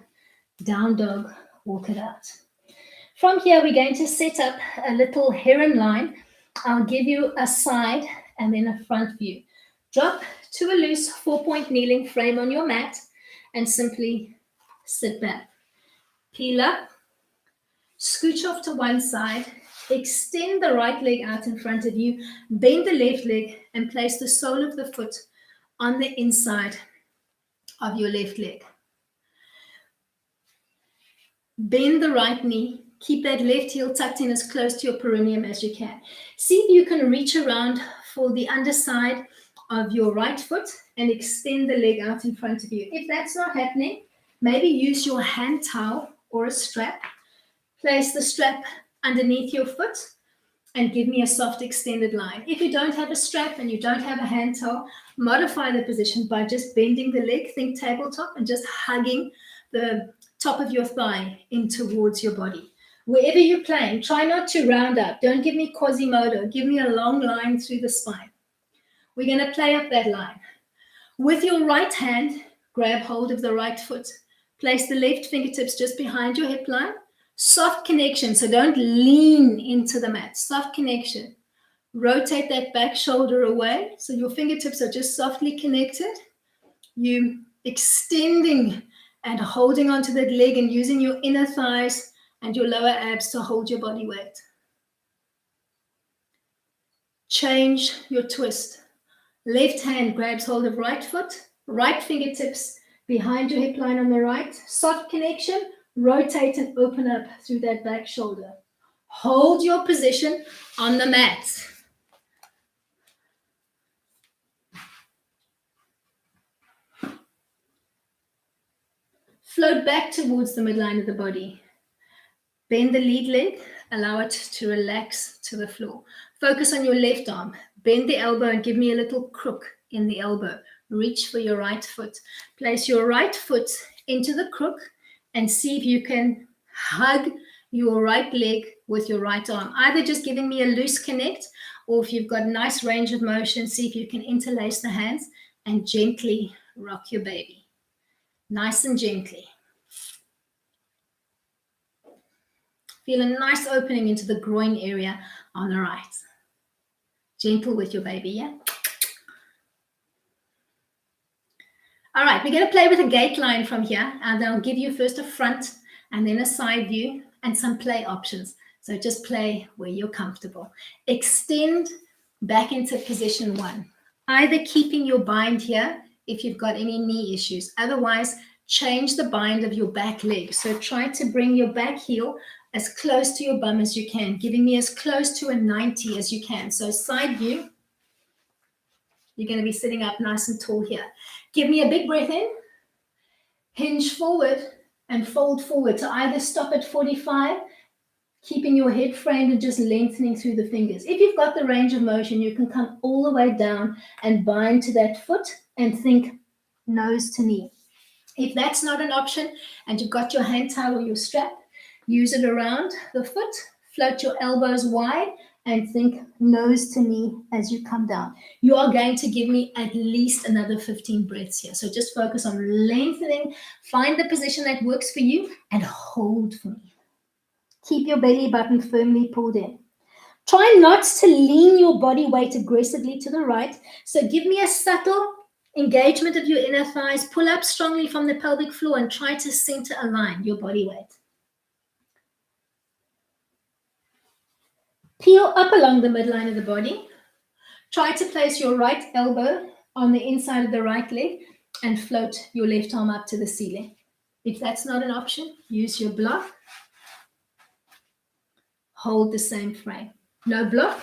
down dog, walk it out. From here, we're going to set up a little heron line. I'll give you a side and then a front view. Drop to a loose 4-point kneeling frame on your mat and simply sit back. Peel up, scooch off to one side, extend the right leg out in front of you, bend the left leg and place the sole of the foot on the inside of your left leg. Bend the right knee. Keep that left heel tucked in as close to your perineum as you can. See if you can reach around for the underside of your right foot and extend the leg out in front of you. If that's not happening, maybe use your hand towel or a strap. Place the strap underneath your foot and give me a soft extended line. If you don't have a strap and you don't have a hand towel, modify the position by just bending the leg, think tabletop, and just hugging the top of your thigh in towards your body. Wherever you're playing, try not to round up. Don't give me Quasimodo. Give me a long line through the spine. We're going to play up that line. With your right hand, grab hold of the right foot. Place the left fingertips just behind your hip line. Soft connection, so don't lean into the mat. Soft connection. Rotate that back shoulder away, so your fingertips are just softly connected. You extending and holding onto that leg and using your inner thighs and your lower abs to hold your body weight. Change your twist. Left hand grabs hold of right foot, right fingertips behind your hip line on the right. Soft connection, rotate and open up through that back shoulder. Hold your position on the mat. Float back towards the midline of the body. Bend the lead leg, allow it to relax to the floor. Focus on your left arm. Bend the elbow and give me a little crook in the elbow. Reach for your right foot. Place your right foot into the crook and see if you can hug your right leg with your right arm. Either just giving me a loose connect, or if you've got nice range of motion, see if you can interlace the hands and gently rock your baby. Nice and gently. Feel a nice opening into the groin area on the right. Gentle with your baby, yeah? All right, we're going to play with a gate line from here, and I'll give you first a front and then a side view and some play options. So just play where you're comfortable. Extend back into position one, either keeping your bind here if you've got any knee issues. Otherwise, change the bind of your back leg. So try to bring your back heel as close to your bum as you can, giving me as close to a 90 as you can. So side view, you're going to be sitting up nice and tall here. Give me a big breath in, hinge forward and fold forward. So either stop at 45, keeping your head framed and just lengthening through the fingers. If you've got the range of motion, you can come all the way down and bind to that foot and think nose to knee. If that's not an option and you've got your hand towel or your strap, use it around the foot, float your elbows wide and think nose to knee as you come down. You are going to give me at least another 15 breaths here. So just focus on lengthening, find the position that works for you and hold for me. Keep your belly button firmly pulled in. Try not to lean your body weight aggressively to the right. So give me a subtle engagement of your inner thighs. Pull up strongly from the pelvic floor and try to center align your body weight. Peel up along the midline of the body. Try to place your right elbow on the inside of the right leg and float your left arm up to the ceiling. If that's not an option, use your block. Hold the same frame. No block,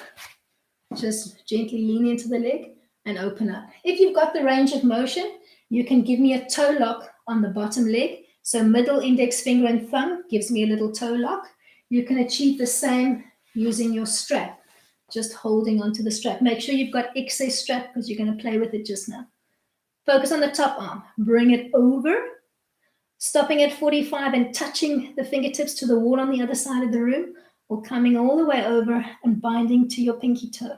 just gently lean into the leg and open up. If you've got the range of motion, you can give me a toe lock on the bottom leg. So middle index finger and thumb gives me a little toe lock. You can achieve the same using your strap, just holding onto the strap. Make sure you've got excess strap because you're going to play with it just now. Focus on the top arm. Bring it over, stopping at 45 and touching the fingertips to the wall on the other side of the room, or coming all the way over and binding to your pinky toe.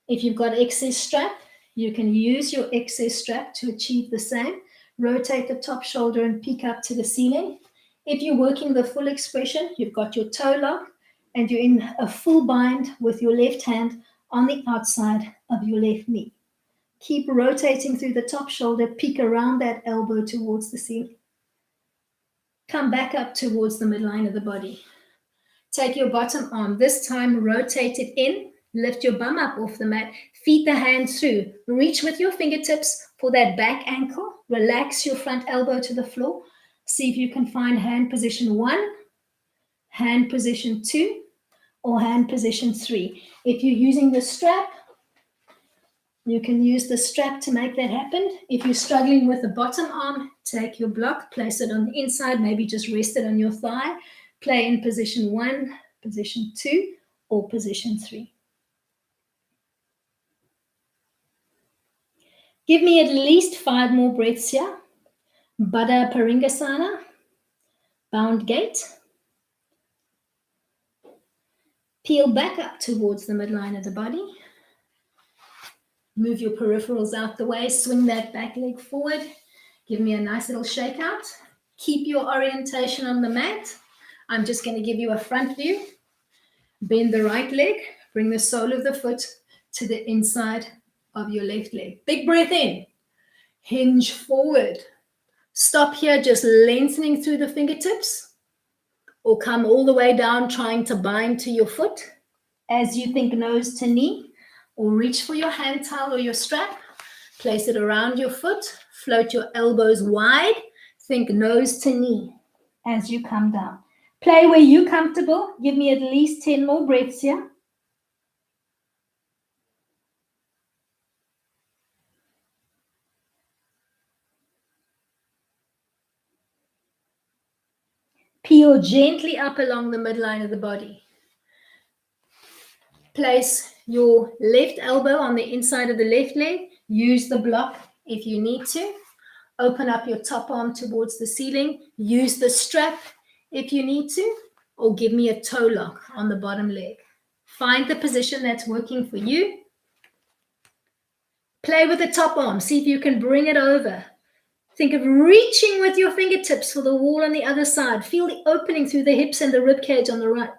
If you've got excess strap, you can use your excess strap to achieve the same. Rotate the top shoulder and peek up to the ceiling. If you're working the full expression, you've got your toe lock and you're in a full bind with your left hand on the outside of your left knee. Keep rotating through the top shoulder, peek around that elbow towards the ceiling. Come back up towards the midline of the body. Take your bottom arm, this time rotate it in, lift your bum up off the mat, feed the hands through, reach with your fingertips for that back ankle, relax your front elbow to the floor, see if you can find hand position 1, hand position 2, or hand position 3. If you're using the strap, you can use the strap to make that happen. If you're struggling with the bottom arm, take your block, place it on the inside, maybe just rest it on your thigh, play in position 1, position 2, or position 3. Give me at least 5 more breaths here. Baddha Paringasana, bound gate. Peel back up towards the midline of the body. Move your peripherals out the way. Swing that back leg forward. Give me a nice little shake out. Keep your orientation on the mat. I'm just going to give you a front view. Bend the right leg. Bring the sole of the foot to the inside of your left leg. Big breath in. Hinge forward. Stop here, just lengthening through the fingertips, or come all the way down trying to bind to your foot as you think nose to knee, or reach for your hand towel or your strap. Place it around your foot. Float your elbows wide. Think nose to knee as you come down. Play where you're comfortable. Give me at least 10 more breaths here. Peel gently up along the midline of the body. Place your left elbow on the inside of the left leg. Use the block if you need to. Open up your top arm towards the ceiling. Use the strap if you need to, or give me a toe lock on the bottom leg. Find the position that's working for you. Play with the top arm. See if you can bring it over. Think of reaching with your fingertips for the wall on the other side. Feel the opening through the hips and the rib cage on the right.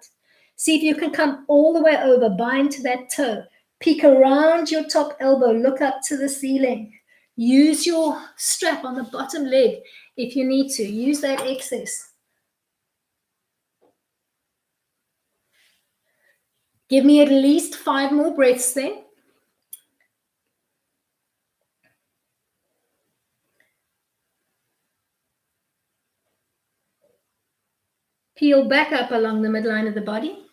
See if you can come all the way over. Bind to that toe. Peek around your top elbow. Look up to the ceiling. Use your strap on the bottom leg if you need to. Use that excess. Give me at least 5 more breaths there. Peel back up along the midline of the body.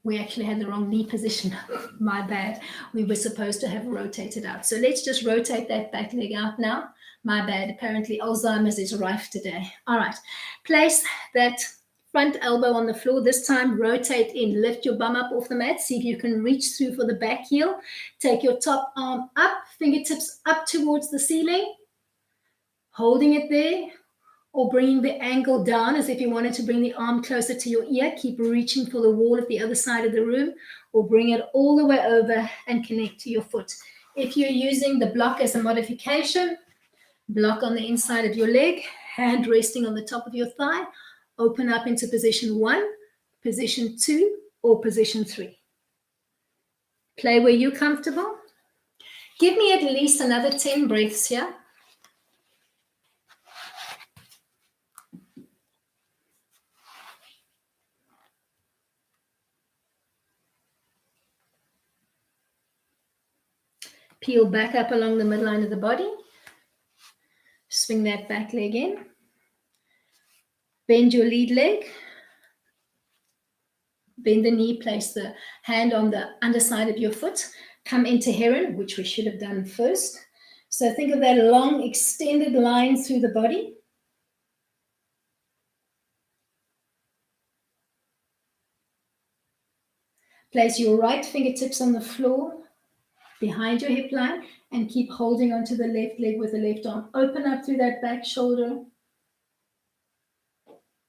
We actually had the wrong knee position. My bad. We were supposed to have rotated out. So let's just rotate that back leg out now. My bad. Apparently Alzheimer's is rife today. All right. Place that front elbow on the floor. This time rotate in. Lift your bum up off the mat. See if you can reach through for the back heel. Take your top arm up. Fingertips up towards the ceiling. Holding it there. Or bringing the ankle down as if you wanted to bring the arm closer to your ear. Keep reaching for the wall at the other side of the room, or bring it all the way over and connect to your foot. If you're using the block as a modification, block on the inside of your leg, hand resting on the top of your thigh, open up into position 1, position 2, or position 3. Play where you're comfortable. Give me at least another 10 breaths here. Peel back up along the midline of the body. Swing that back leg in. Bend your lead leg. Bend the knee, place the hand on the underside of your foot. Come into heron, which we should have done first. So think of that long extended line through the body. Place your right fingertips on the floor behind your hip line and keep holding onto the left leg with the left arm. Open up through that back shoulder.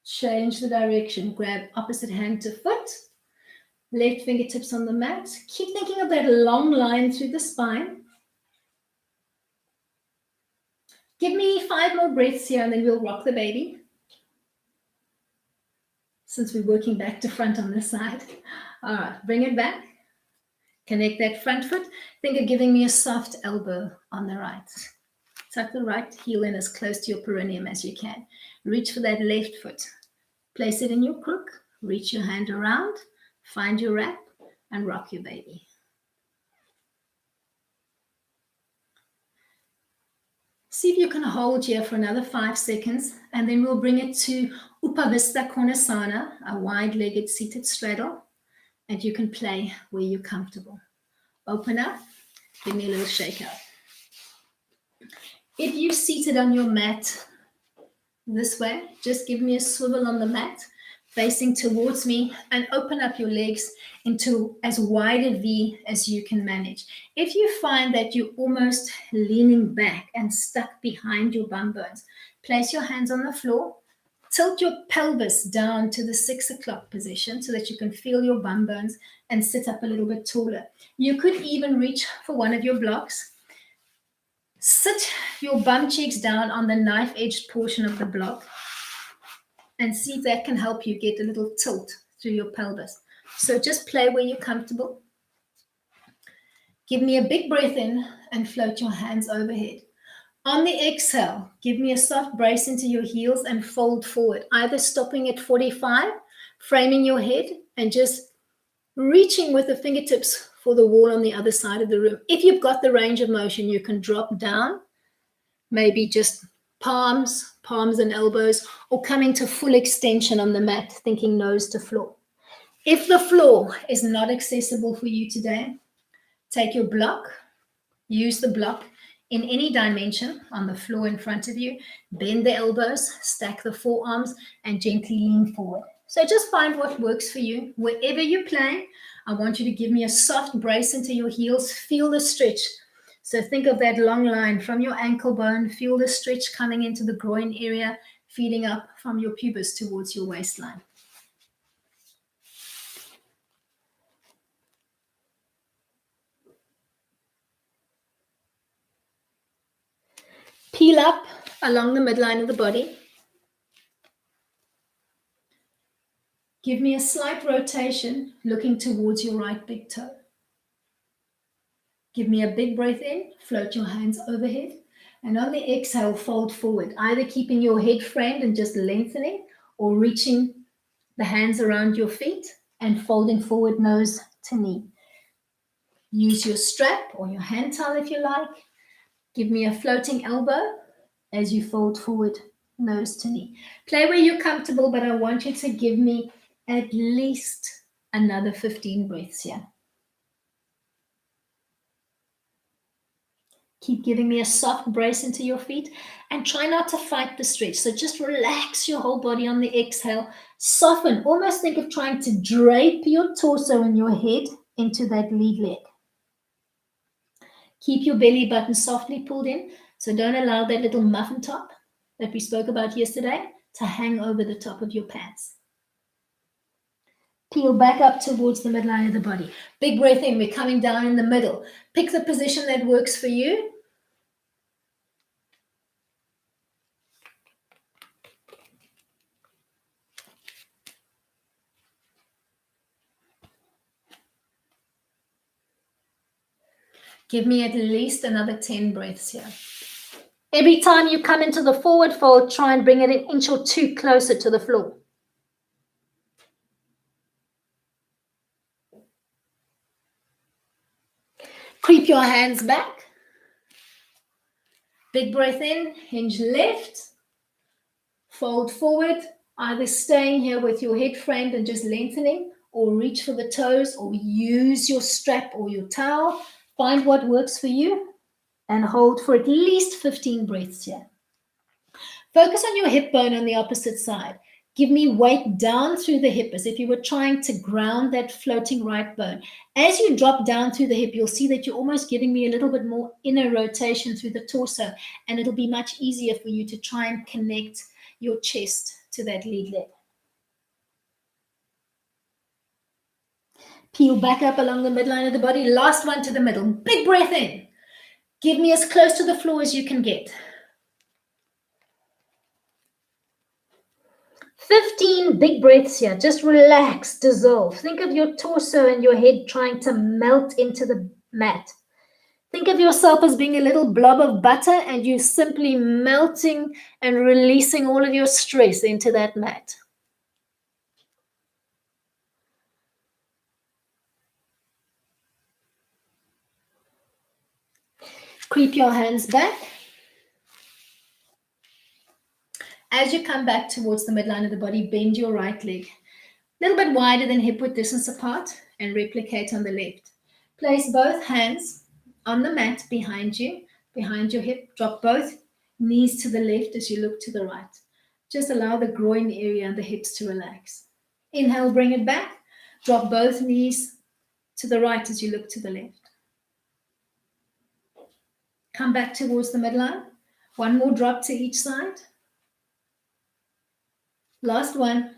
Change the direction. Grab opposite hand to foot. Left fingertips on the mat. Keep thinking of that long line through the spine. Give me 5 more breaths here and then we'll rock the baby. Since we're working back to front on this side. All right, bring it back. Connect that front foot. Think of giving me a soft elbow on the right. Tuck the right heel in as close to your perineum as you can. Reach for that left foot. Place it in your crook. Reach your hand around. Find your wrap and rock your baby. See if you can hold here for another 5 seconds, and then we'll bring it to Upavista Konasana, a wide-legged seated straddle, and you can play where you're comfortable. Open up, give me a little shake out. If you're seated on your mat, this way. Just give me a swivel on the mat, facing towards me, and open up your legs into as wide a V as you can manage. If you find that you're almost leaning back and stuck behind your bum bones, place your hands on the floor, tilt your pelvis down to the 6 o'clock position so that you can feel your bum bones and sit up a little bit taller. You could even reach for one of your blocks. Sit your bum cheeks down on the knife-edged portion of the block and see if that can help you get a little tilt through your pelvis. So just play where you're comfortable. Give me a big breath in and float your hands overhead. On the exhale, give me a soft brace into your heels and fold forward, either stopping at 45, framing your head, and just reaching with the fingertips for the wall on the other side of the room. If you've got the range of motion, you can drop down, maybe just palms and elbows, or coming to full extension on the mat, thinking nose to floor. If the floor is not accessible for you today, take your block, use the block in any dimension on the floor in front of you, bend the elbows, stack the forearms, and gently lean forward. So just find what works for you. Wherever you're playing, I want you to give me a soft brace into your heels. Feel the stretch. So think of that long line from your ankle bone. Feel the stretch coming into the groin area, feeding up from your pubis towards your waistline. Peel up along the midline of the body. Give me a slight rotation, looking towards your right big toe. Give me a big breath in, float your hands overhead, and on the exhale, fold forward, either keeping your head framed and just lengthening, or reaching the hands around your feet and folding forward nose to knee. Use your strap or your hand towel if you like. Give me a floating elbow as you fold forward nose to knee. Play where you're comfortable, but I want you to give me at least another 15 breaths here. Keep giving me a soft brace into your feet and try not to fight the stretch. So just relax your whole body on the exhale. Soften. Almost think of trying to drape your torso and your head into that lead leg. Keep your belly button softly pulled in. So don't allow that little muffin top that we spoke about yesterday to hang over the top of your pants. Peel back up towards the midline of the body. Big breath in. We're coming down in the middle. Pick the position that works for you. Give me at least another 10 breaths here. Every time you come into the forward fold, try and bring it an inch or two closer to the floor. Creep your hands back. Big breath in, hinge left. Fold forward, either staying here with your head framed and just lengthening, or reach for the toes, or use your strap or your towel. Find what works for you and hold for at least 15 breaths here. Focus on your hip bone on the opposite side. Give me weight down through the hip as if you were trying to ground that floating right bone. As you drop down through the hip, you'll see that you're almost giving me a little bit more inner rotation through the torso, and it'll be much easier for you to try and connect your chest to that lead leg. Peel back up along the midline of the body. Last one to the middle. Big breath in. Give me as close to the floor as you can get. 15 big breaths here. Just relax, dissolve. Think of your torso and your head trying to melt into the mat. Think of yourself as being a little blob of butter and you simply melting and releasing all of your stress into that mat. Creep your hands back. As you come back towards the midline of the body, bend your right leg a little bit wider than hip width distance apart and replicate on the left. Place both hands on the mat behind you, behind your hip. Drop both knees to the left as you look to the right. Just allow the groin area and the hips to relax. Inhale, bring it back. Drop both knees to the right as you look to the left. Come back towards the midline. One more drop to each side. Last one.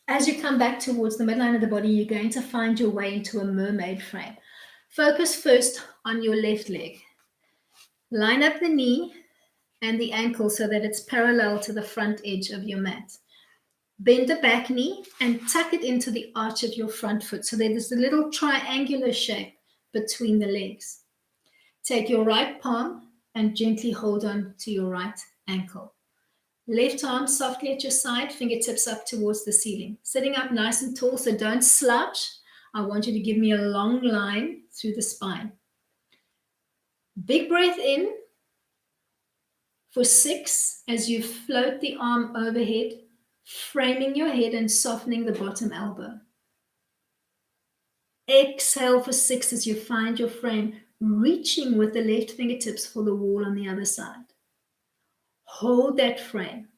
As you come back towards the midline of the body, you're going to find your way into a mermaid frame. Focus first on your left leg. Line up the knee and the ankle so that it's parallel to the front edge of your mat. Bend the back knee and tuck it into the arch of your front foot so that there's a little triangular shape between the legs. Take your right palm and gently hold on to your right ankle. Left arm softly at your side, fingertips up towards the ceiling. Sitting up nice and tall, so don't slouch. I want you to give me a long line through the spine. Big breath in for 6 as you float the arm overhead, framing your head and softening the bottom elbow. Exhale for 6 as you find your frame, reaching with the left fingertips for the wall on the other side. Hold that frame.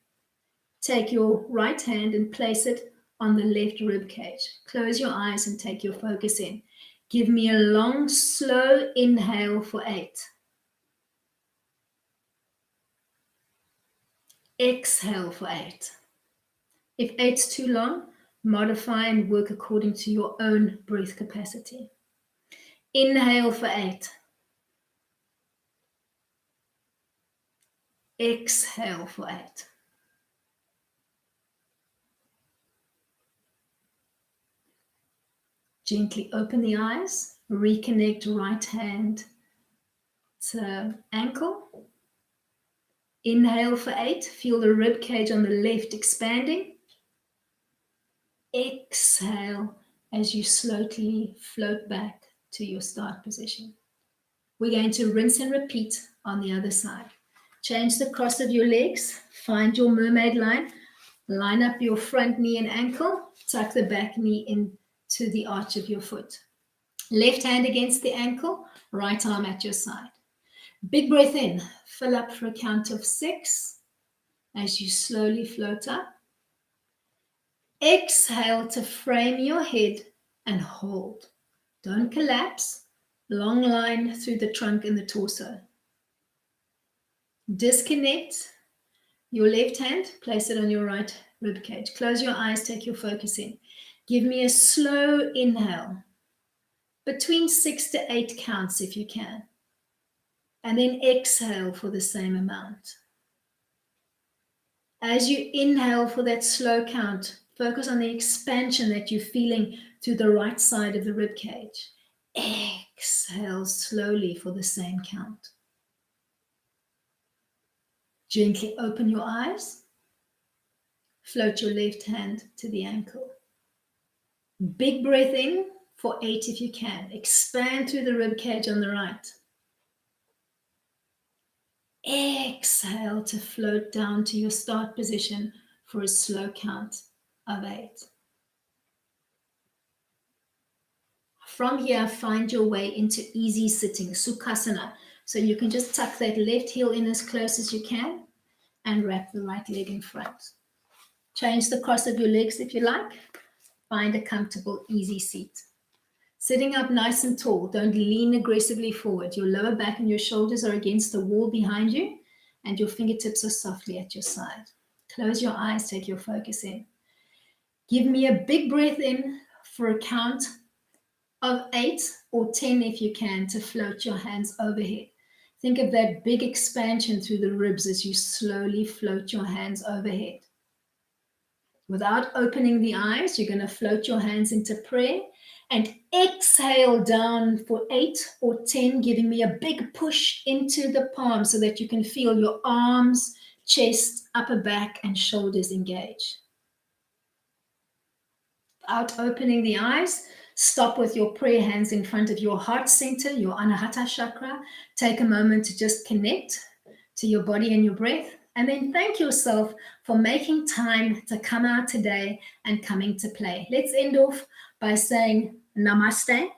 Take your right hand and place it on the left rib cage. Close your eyes and take your focus in. Give me a long, slow inhale for 8. Exhale for 8. If 8's too long, modify and work according to your own breath capacity. Inhale for 8. Exhale for 8. Gently open the eyes, reconnect right hand to ankle. Inhale for 8, feel the rib cage on the left expanding. Exhale as you slowly float back to your start position. We're going to rinse and repeat on the other side. Change the cross of your legs, find your mermaid line, line up your front knee and ankle, tuck the back knee into the arch of your foot. Left hand against the ankle, right arm at your side. Big breath in, fill up for a count of 6 as you slowly float up. Exhale to frame your head and hold. Don't collapse. Long line through the trunk and the torso. Disconnect your left hand, place it on your right rib cage. Close your eyes, take your focus in. Give me a slow inhale, between 6 to 8 counts if you can. And then exhale for the same amount. As you inhale for that slow count, focus on the expansion that you're feeling through the right side of the rib cage. Exhale slowly for the same count. Gently open your eyes. Float your left hand to the ankle. Big breath in for 8 if you can. Expand through the rib cage on the right. Exhale to float down to your start position for a slow count of 8. From here, find your way into easy sitting, Sukhasana. So you can just tuck that left heel in as close as you can and wrap the right leg in front. Change the cross of your legs if you like. Find a comfortable, easy seat. Sitting up nice and tall, don't lean aggressively forward. Your lower back and your shoulders are against the wall behind you, and your fingertips are softly at your side. Close your eyes, take your focus in. Give me a big breath in for a count of 8 or 10 if you can, to float your hands overhead. Think of that big expansion through the ribs as you slowly float your hands overhead. Without opening the eyes, you're going to float your hands into prayer and exhale down for 8 or 10, giving me a big push into the palms so that you can feel your arms, chest, upper back, and shoulders engage. Without opening the eyes, stop with your prayer hands in front of your heart center, your Anahata chakra. Take a moment to just connect to your body and your breath. And then thank yourself for making time to come out today and coming to play. Let's end off by saying namaste.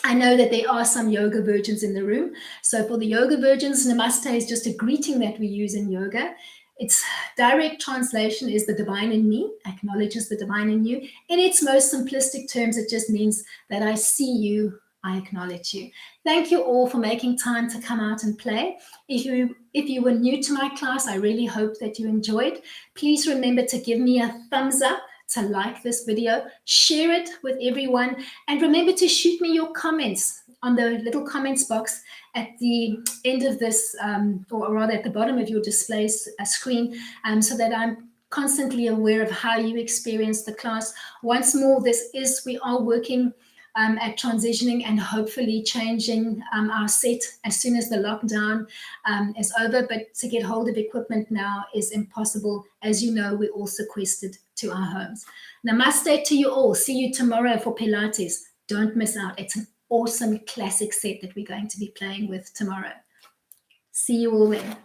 I know that there are some yoga virgins in the room. So for the yoga virgins, namaste is just a greeting that we use in yoga. Its direct translation is the divine in me, acknowledges the divine in you. In its most simplistic terms, it just means that I see you, I acknowledge you. Thank you all for making time to come out and play. If you were new to my class, I really hope that you enjoyed. Please remember to give me a thumbs up, to like this video, share it with everyone, and remember to shoot me your comments on the little comments box at the end of this, or rather at the bottom of your display screen, so that I'm constantly aware of how you experience the class. Once more, we are working at transitioning and hopefully changing our set as soon as the lockdown is over. But to get hold of equipment now is impossible. As you know, we're all sequestered to our homes. Namaste to you all. See you tomorrow for Pilates. Don't miss out. It's an awesome classic set that we're going to be playing with tomorrow. See you all then.